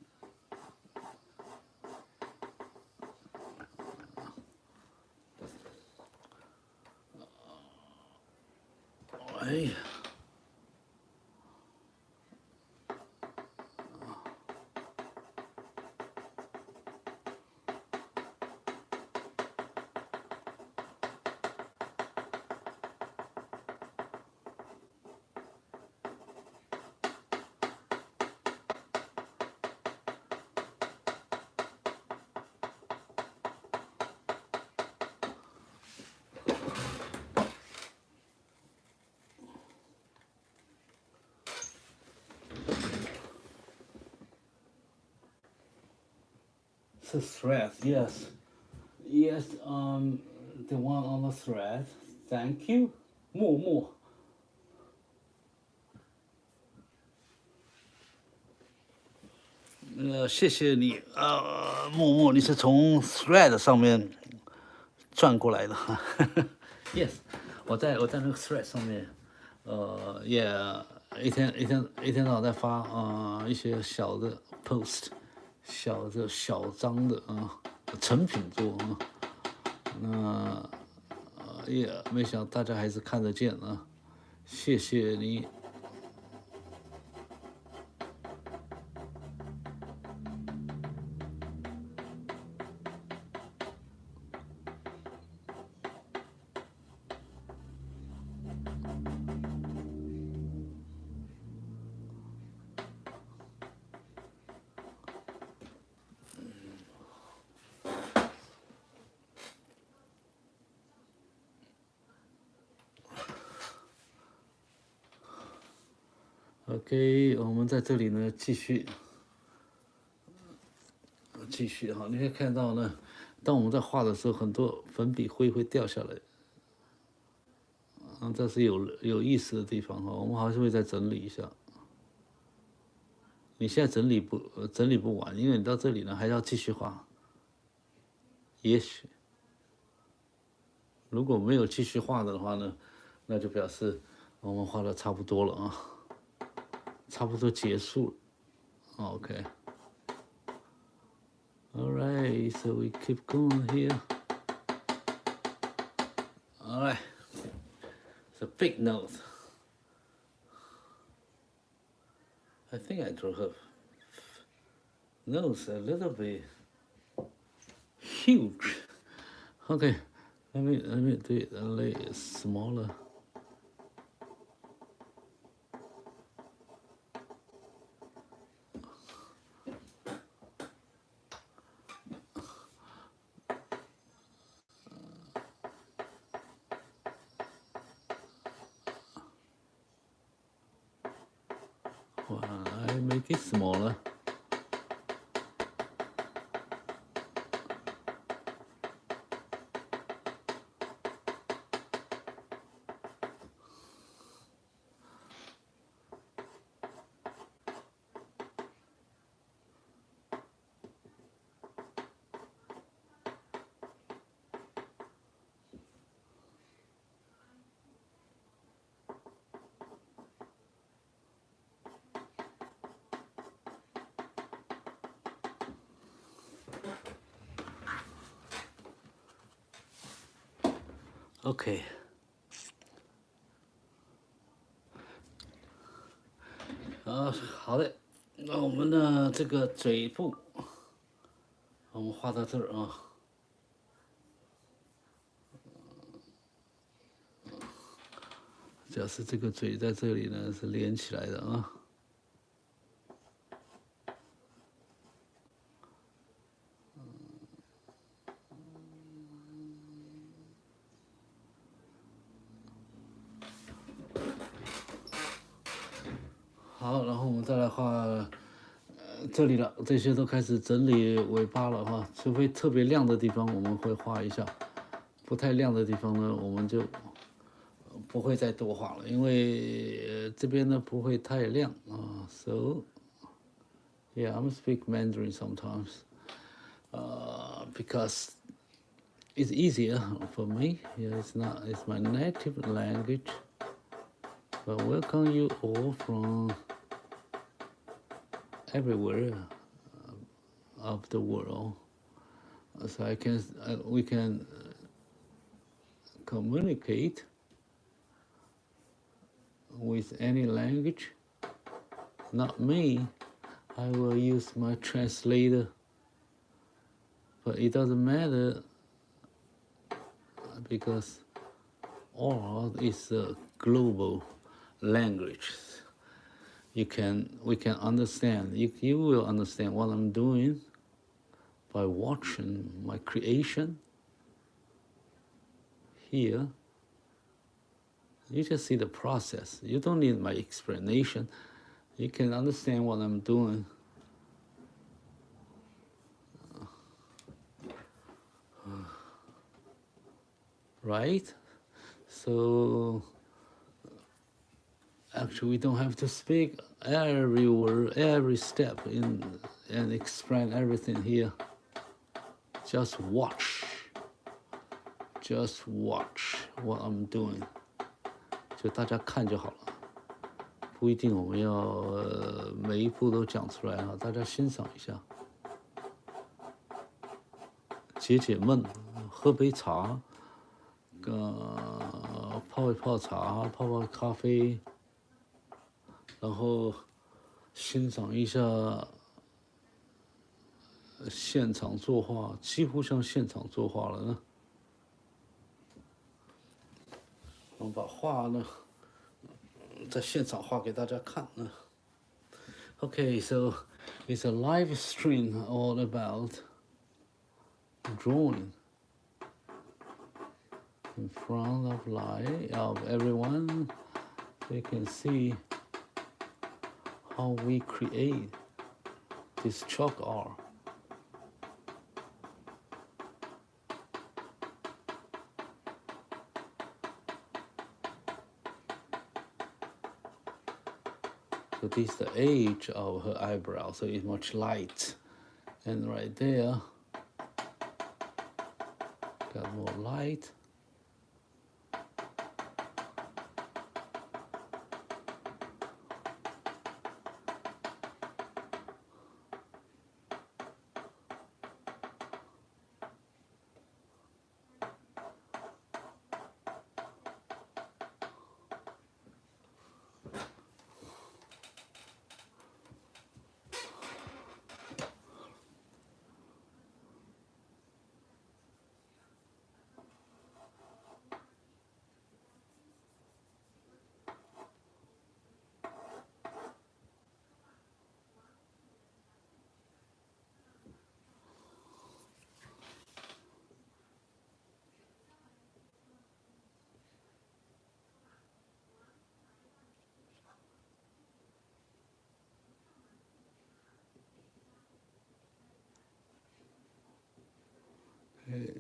Alright. The thread, yes. Yes, the one on the thread. Thank you. More. 谢谢你，默默，你是从 thread 上面转过来的哈。Yes, 我在那个 thread 上面，也一天到晚在发一些小的 post，小张的成品作那也没想到大家还是看得见谢谢你。OK， 我们在这里呢继续哈，你可以看到呢，当我们在画的时候，很多粉笔灰会掉下来，这是有意思的地方哈，我们还是会再整理一下。你现在整理不完，因为你到这里呢还要继续画。也许如果没有继续画的话呢，那就表示我们画的差不多了差不多结束了。OK。Alright, so we keep going here. Alright, so big note. I think I drew her nose a little bit huge. Okay, let me do it a little smaller. I make it smaller. OK， 好的，那我们的这个嘴部，我们画到这儿假设这个嘴在这里呢是连起来的好，然后我们再来画这里了，这些都开始整理尾巴了除非特别亮的地方我们会画一下，不太亮的地方呢我们就不会再多画了，因为这边呢不会太亮So yeah, I'm speak Mandarin sometimes because it's easier for me. Yeah, it's my native language. But welcome you all from everywhere of the world, so we can communicate with any language. Not me, I will use my translator, but it doesn't matter because all is a global language. We can understand. You will understand what I'm doing by watching my creation. Here, you just see the process. You don't need my explanation. You can understand what I'm doing. Right? So actually, we don't have to speak every word, every step and explain everything here. Just watch. just watch what I'm doing， 就大家看就好了，不一定我们要每一步都讲出来啊，大家欣赏一下，解解闷，喝杯茶，泡一泡茶，泡泡咖啡，然后欣赏一下现场作画，几乎像现场作画了呢。我们把画呢，在现场画给大家看呢。Okay, so it's a live stream all about drawing in front of everyone. They can see how we create this chalk art. So this is the edge of her eyebrow, so it's much light. And right there, got more light.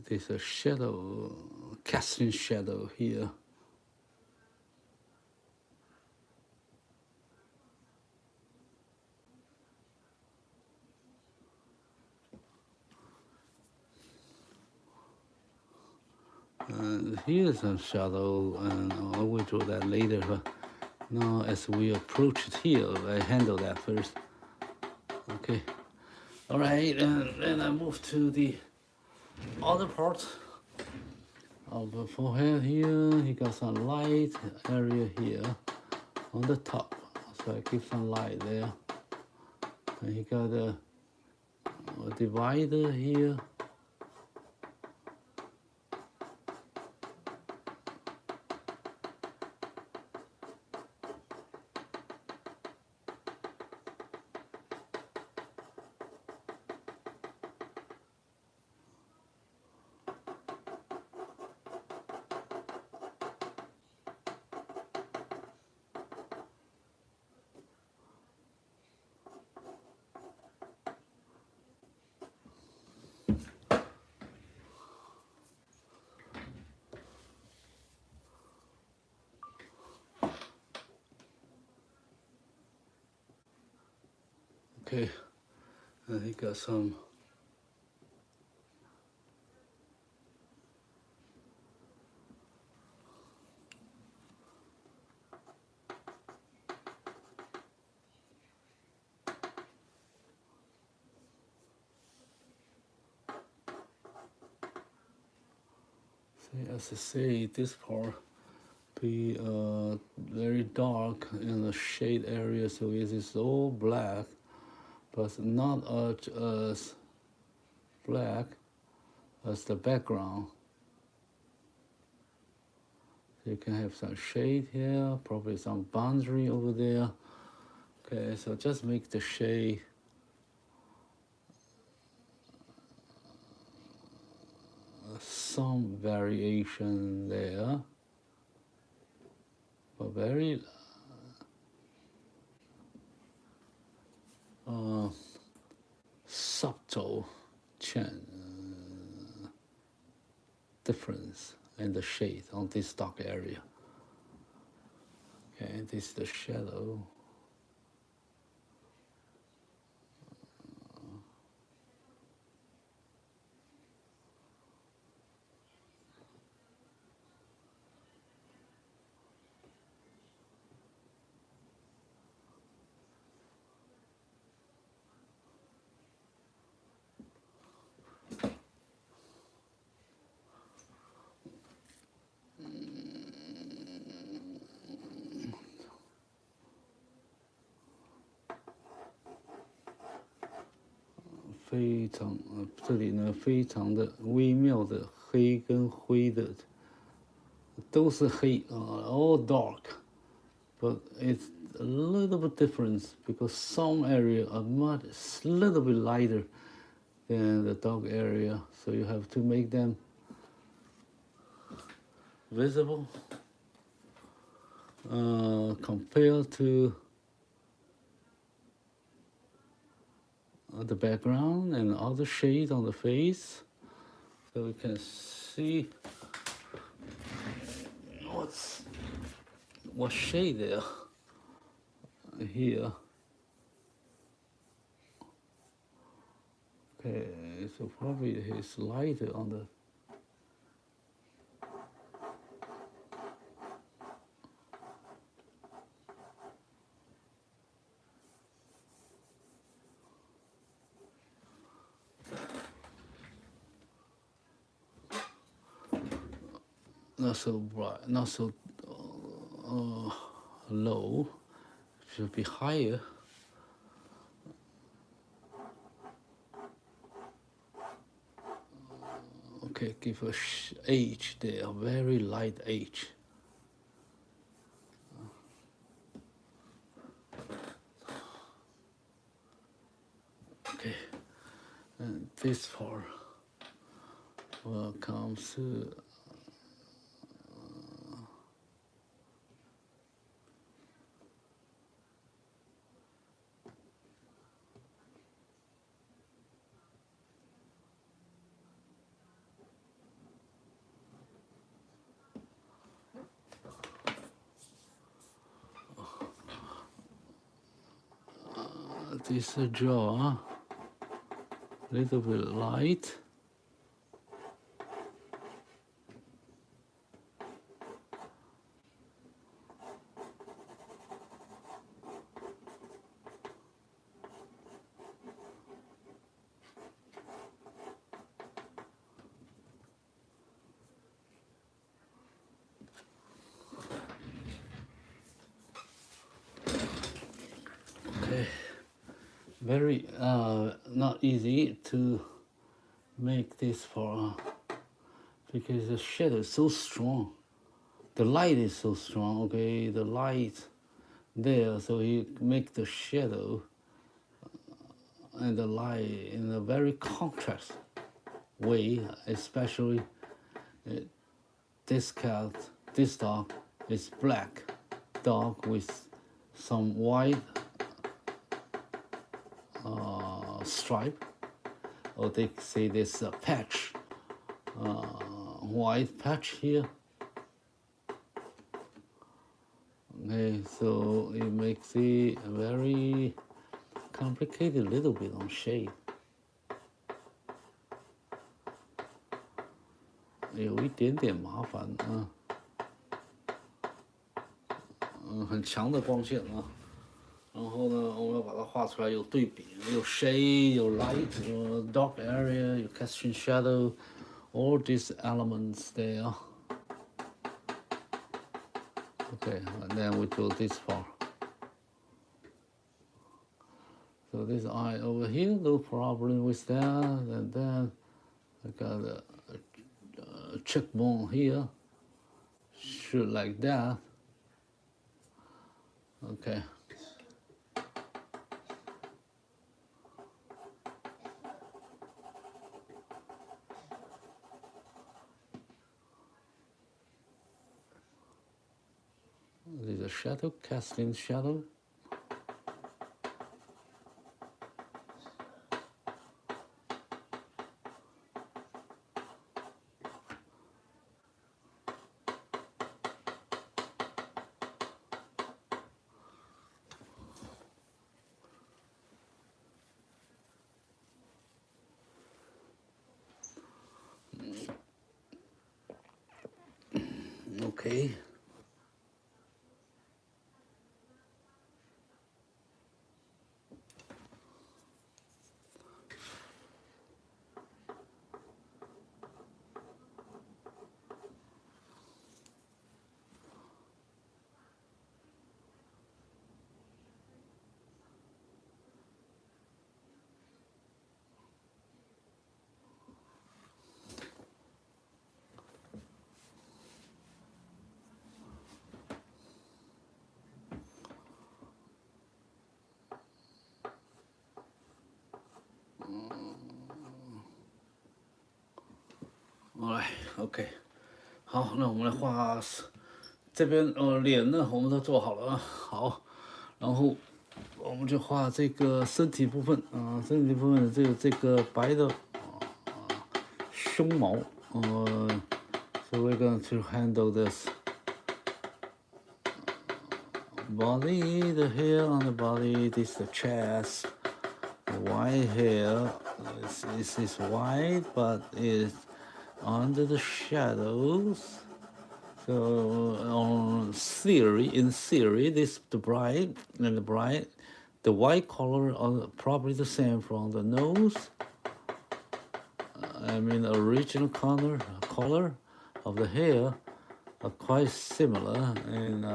There's a shadow, casting shadow here. And here's a shadow, and I will draw that later. But now, as we approach it here, I handle that first. Okay. All right, and then I move to the other part of the forehead here. He got some light area here on the top, so I keep some light there. And he got a divider here. Okay, and he got some as I say, this part be very dark in the shade area, so it is all black, but not as black as the background. So you can have some shade here, probably some boundary over there. Okay, so just make the shade some variation there, but very subtle difference in the shade on this dark area. Okay, this is the shadow. 非常这里呢非常的微妙的黑跟灰的都是黑all dark, but it's a little bit different because some area are much little bit lighter than the dark area, so you have to make them visible compared to the background and other shades on the face, so we can see what shade there here. Okay, so probably it's lighter on the not so bright, not so low, should be higher. Okay, give a H there, very light H. Okay, and this part will come to this jaw, little bit light. Okay, very not easy to make this for because the shadow is so strong, the light is so strong. Okay, the light there, so you make the shadow and the light in a very contrast way, especially this cat, this dog is black dog with some white stripe, or they say this patch, white patch here. Okay, so it makes it very complicated a little bit on shade. 有一点点麻烦啊，很强的光线啊。然后呢，我们要把它画出来有对比，有 shade， 有 light， 有 dark area， 有 casting shadow， all these elements there. Okay, and then we do this part. So this eye over here, no problem with that. And then I got a cheekbone here, shoot like that. Okay. This is a shadow, casting shadow. Okay. OK， 好，那我们来画这边脸呢，我们都做好了啊。好，然后我们就画这个身体部分啊，身体部分的这个白的胸毛，so we're going to handle this body, the hair on the body, this is the chest, the white hair is white but is under the shadows. So in theory, this the bright and the white color are probably the same from the nose. I mean, the original color of the hair are quite similar in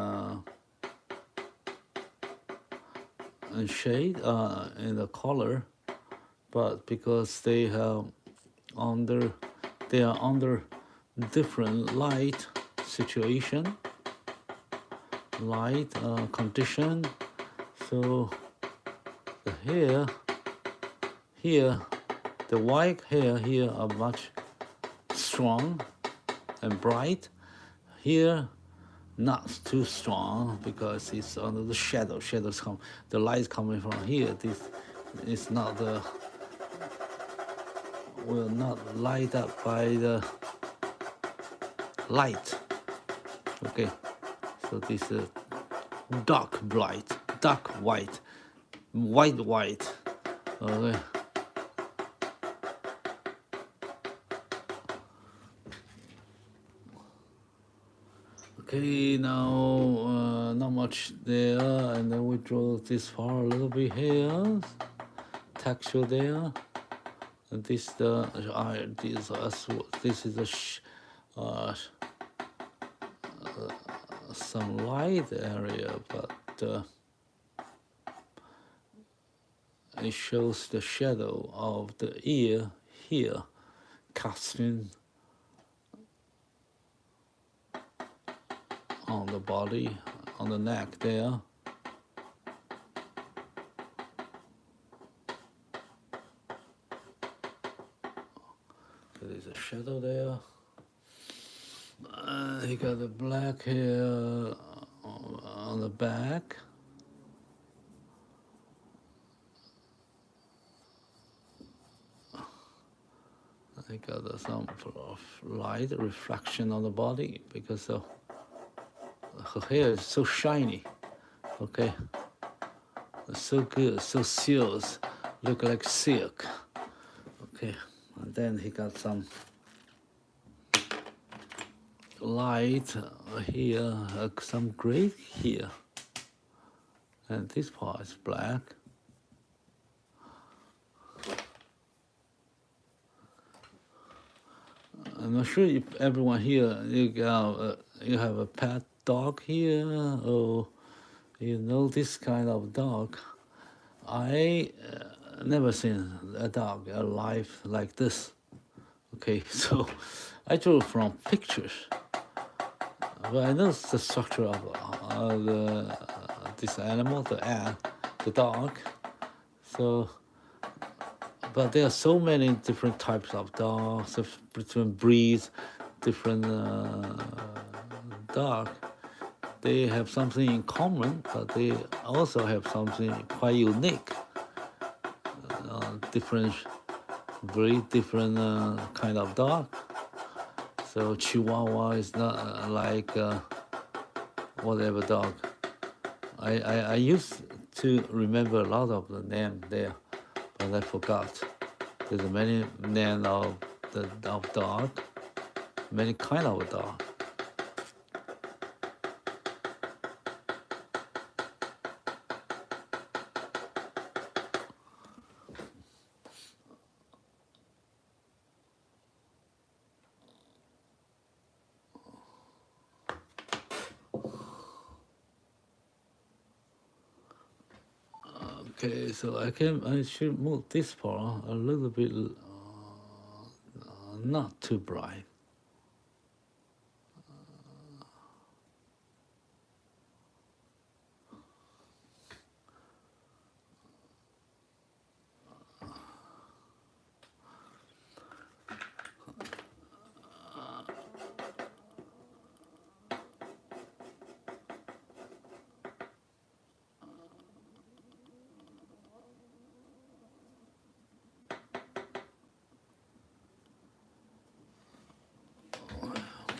shade, in the color, but because they are under different light situation, light condition, so the hair here, the white hair here are much strong and bright. Here, not too strong because it's under the shadow. Shadows come, the light coming from here. This is not will not light up by the light. Okay, so this is dark white, white. Okay. Okay, now not much there, and then we draw this far a little bit here, texture there, and this this is a some light area, but it shows the shadow of the ear here, casting on the body, on the neck there. There's a shadow there. He got the black hair on the back. I got some light reflection on the body because her hair is so shiny. Okay, so good, so seals, look like silk. Okay, and then he got some light here, some gray here, and this part is black. I'm not sure if everyone here you have a pet dog here, or you know this kind of dog. I never seen a dog alive like this. Okay, so I drew from pictures, but I know the structure of this animal, the dog. So, but there are so many different types of dogs, different breeds, different dogs. They have something in common, but they also have something quite unique. Different breed, different kind of dog. So Chihuahua is not like whatever dog. I used to remember a lot of the name there, but I forgot. There's many names of dog, many kind of dog. Okay, so I should move this part a little bit, not too bright.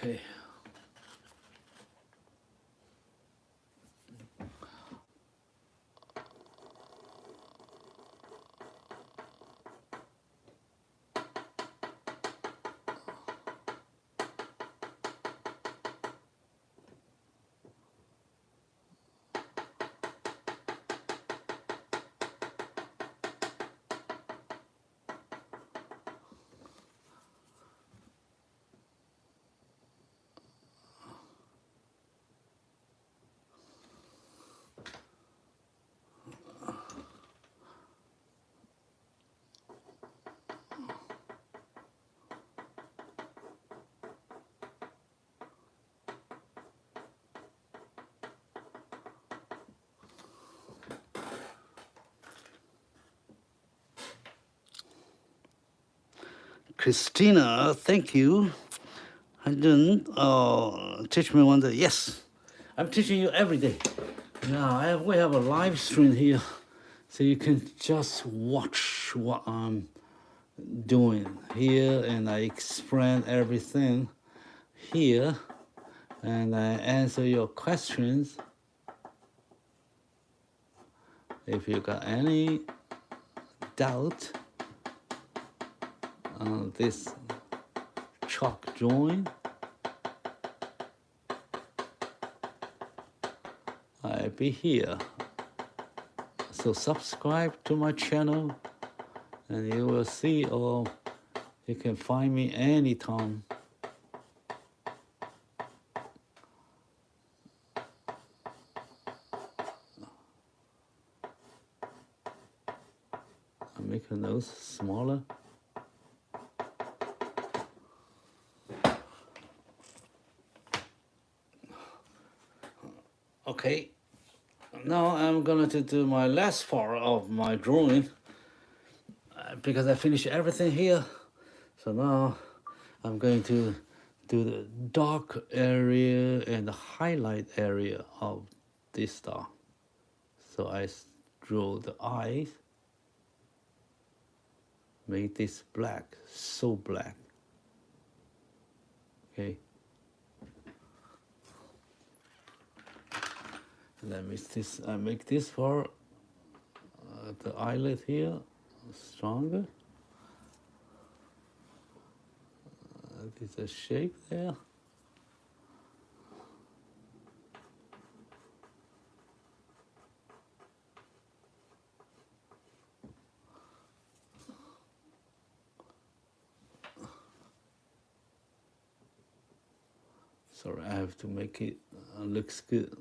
Okay. Christina, thank you. And then teach me one day. Yes, I'm teaching you every day. Now we have a live stream here, so you can just watch what I'm doing here, and I explain everything here, and I answer your questions. If you got any doubt on this chalk drawing, I'll be here. So subscribe to my channel and you will see, or you can find me anytime. I'll make a nose smaller. Okay, now I'm going to do my last part of my drawing because I finished everything here. So now I'm going to do the dark area and the highlight area of this star. So I draw the eyes, make this black, so black. Okay. And I make this for the eyelid here stronger. There's a shape there. Sorry, I have to make it looks good.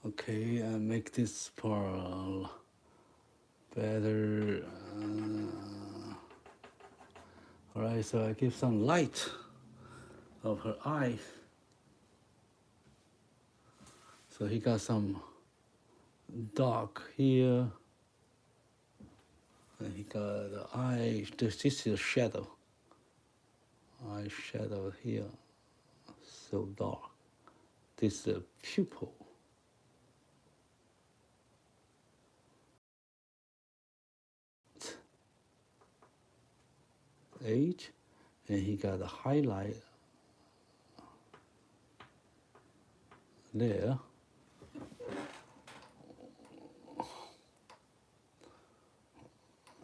Okay, I make this part better. Alright, so I give some light of her eyes. So he got some dark here. And he got the eye, this is a shadow. Eye shadow here, so dark. This is a pupil. H, and he got a highlight there.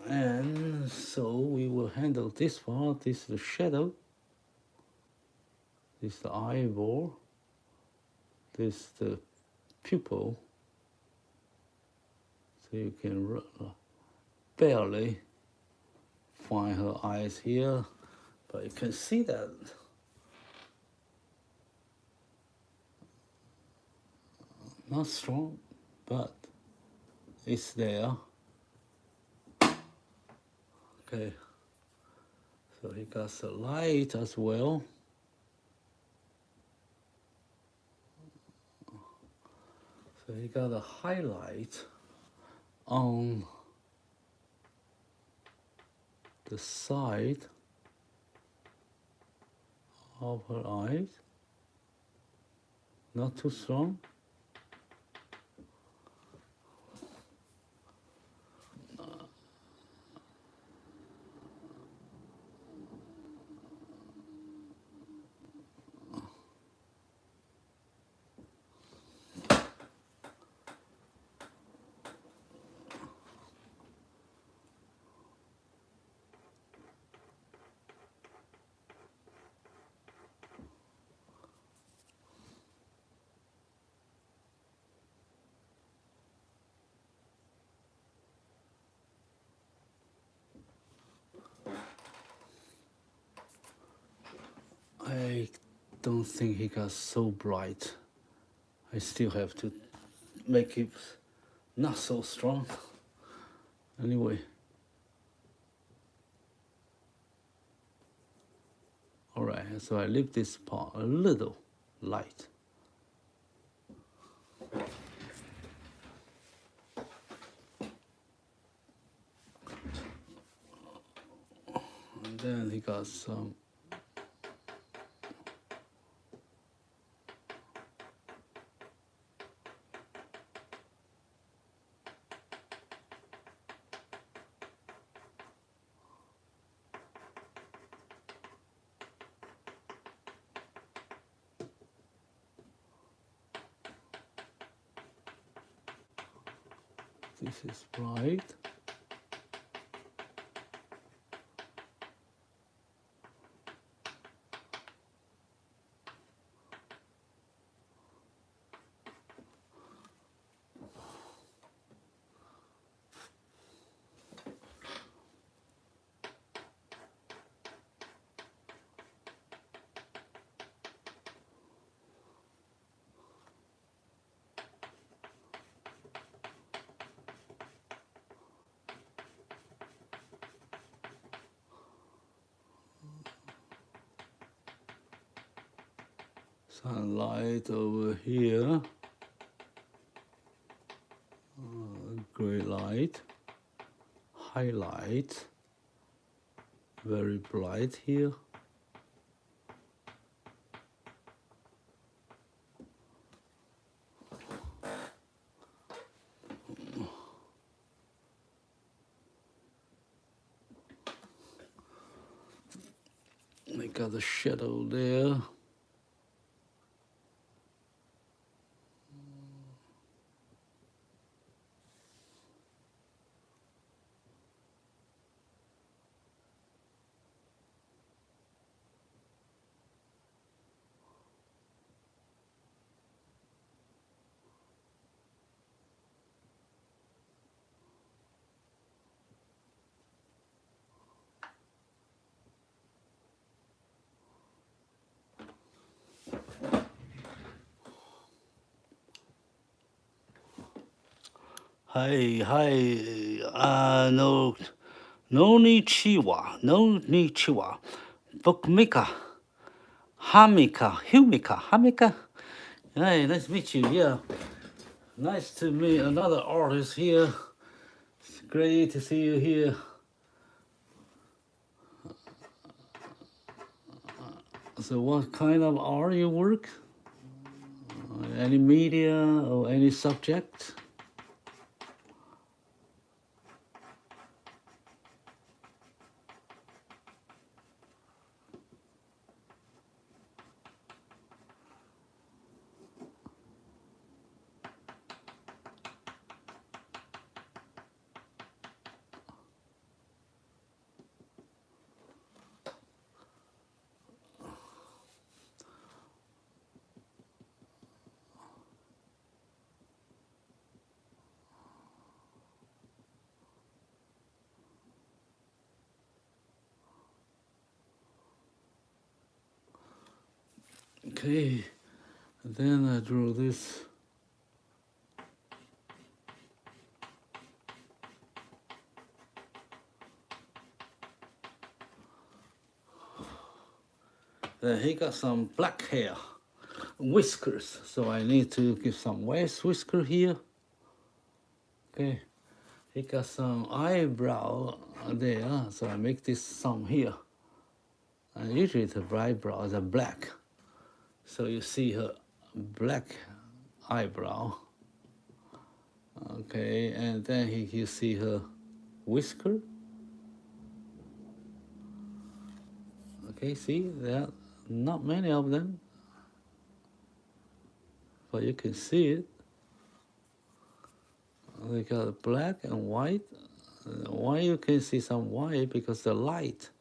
And so we will handle this part. This is the shadow. This is the eyeball. This is the pupil. So you can barely find her eyes here, but you can see that Not strong, but it's there. Okay, so he got the light as well. So he got a highlight on the side of her eyes. Not too strong. I don't think he got so bright. I still have to make it not so strong. Anyway. Alright, so I leave this part a little light. And then he got some this is bright. Sunlight over here, gray light, highlight, very bright here. I got a shadow there. Hi, no nichiwa, bookmaker, hamika. Hey, nice to meet you, yeah. Nice to meet another artist here. It's great to see you here. So what kind of art you work? Any media or any subject? Okay, and then I drew this Then he got some black hair, whiskers. So I need to give some whisker here. Okay. He got some eyebrow there, so I make this some here. And usually the eyebrows are black. So you see her black eyebrow. Okay, and then you see her whisker. Okay, see, there are not many of them, but you can see it. They got black and white. Why you can see some white? Because the light.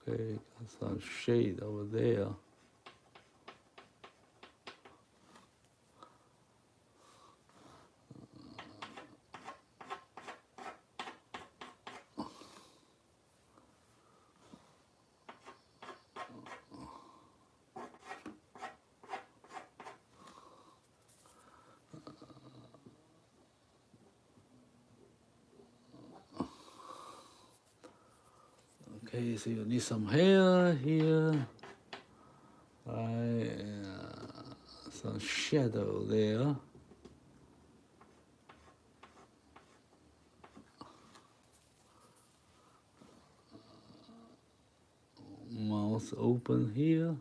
Okay, got some shade over there. Okay, so you need some hair here, right? Some shadow there. Mouth open here.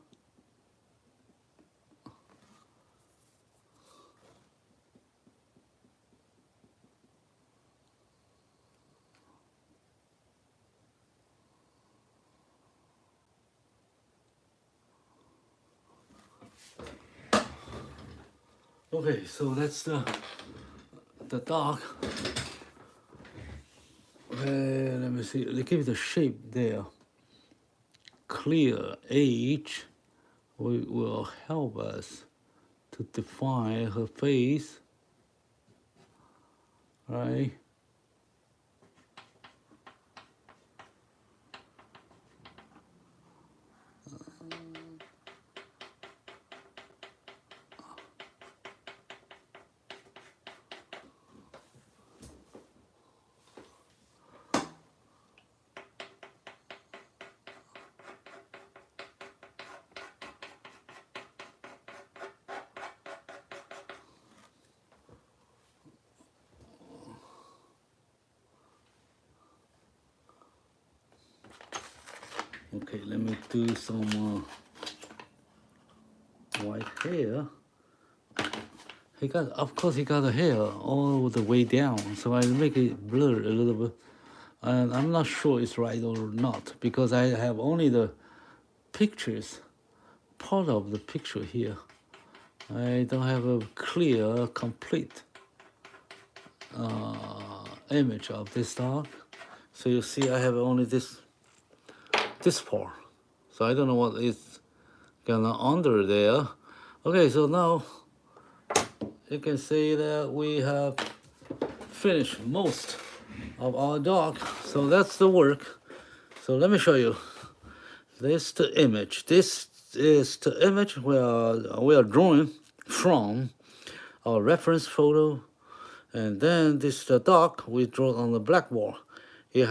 Okay, so that's the dog. Okay, let me see. They give the shape there. Clear edge will help us to define her face, right? Okay, let me do some white hair. Of course, he got the hair all the way down, so I make it blur a little bit. And I'm not sure it's right or not because I have only the pictures, part of the picture here. I don't have a clear, complete image of this dog. So you see, I have only this part. So I don't know what is gonna under there. Okay, so now you can see that we have finished most of our dog. So that's the work. So let me show you. This is the image. This is the image we are drawing from our reference photo. And then this is the dog we draw on the blackboard. You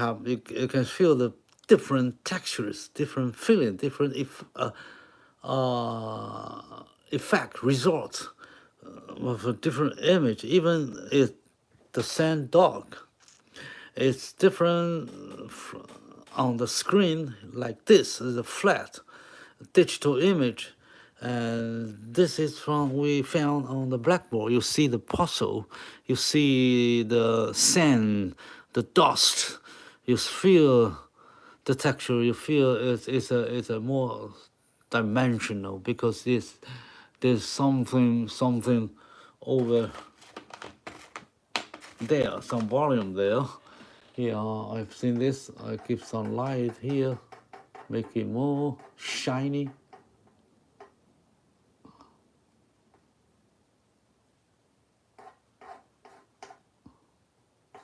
can feel the different textures, different feeling, different effect, results of a different image. Even if the same dog, it's different on the screen like this is a flat digital image. And this is from we found on the blackboard. You see the puzzle, you see the sand, the dust, you feel the texture, you feel it's a more dimensional because there's something over there, some volume there. Here I've seen this. I give some light here, make it more shiny.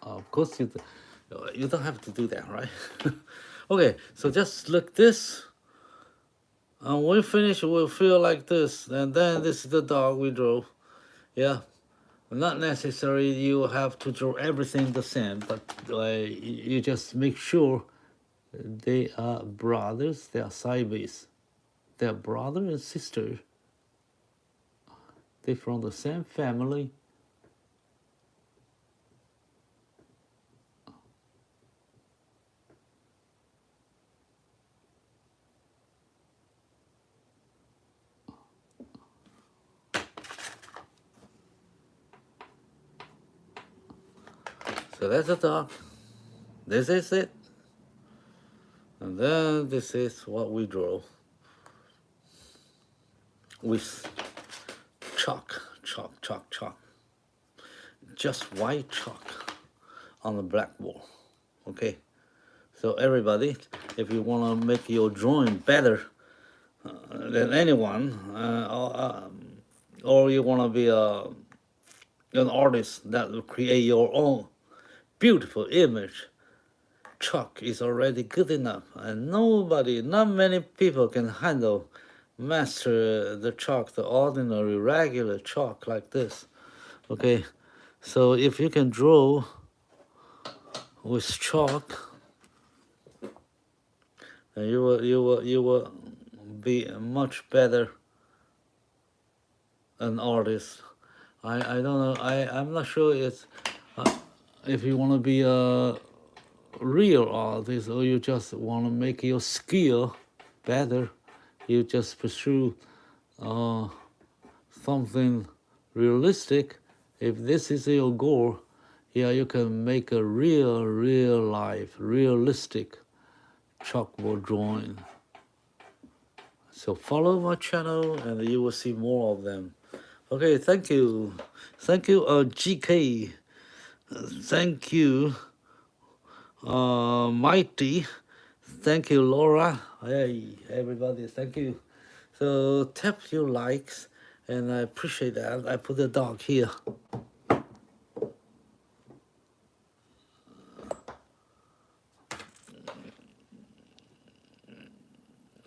Of course, you don't have to do that, right? Okay, so just look this. And when we finish, we'll feel like this. And then this is the dog we drew. Yeah. Not necessary you have to draw everything the same, but you just make sure they are brothers, they are sideways. They are brother and sister. They're from the same family. So that's the dog. This is it. And then this is what we draw with chalk. Just white chalk on the blackboard. Okay. So everybody, if you want to make your drawing better than anyone, or you want to be an artist that will create your own beautiful image, chalk is already good enough, and not many people can master the chalk, the ordinary regular chalk like this. Okay, so if you can draw with chalk, then you will be much better an artist. I don't know. I'm not sure it's if you want to be a real artist or you just want to make your skill better. You just pursue something realistic. If this is your goal, yeah, you can make a real life, realistic chalkboard drawing. So follow my channel and you will see more of them. Okay, thank you, GK. Thank you, Mighty. Thank you, Laura. Hey, everybody, thank you. So tap your likes, and I appreciate that. I put the dog here.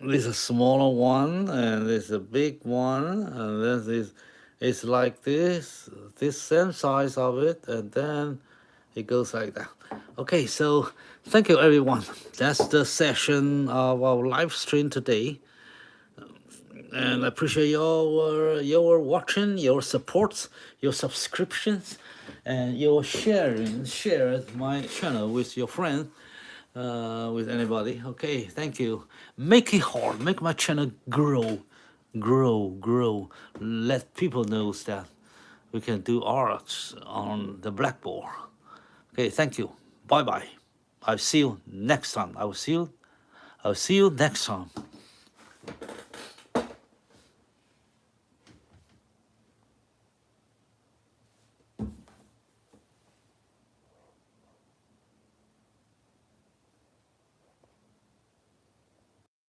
This is a smaller one, and this is a big one, and this is it's like this same size of it, and then it goes like that. Okay, so thank you everyone. That's the session of our live stream today. And I appreciate your watching, your supports, your subscriptions, and your share my channel with your friends, with anybody. Okay, thank you. Make it hard, make my channel grow. Let people know that we can do art on the blackboard. Okay, thank you. Bye. I'll see you next time. I'll see you next time.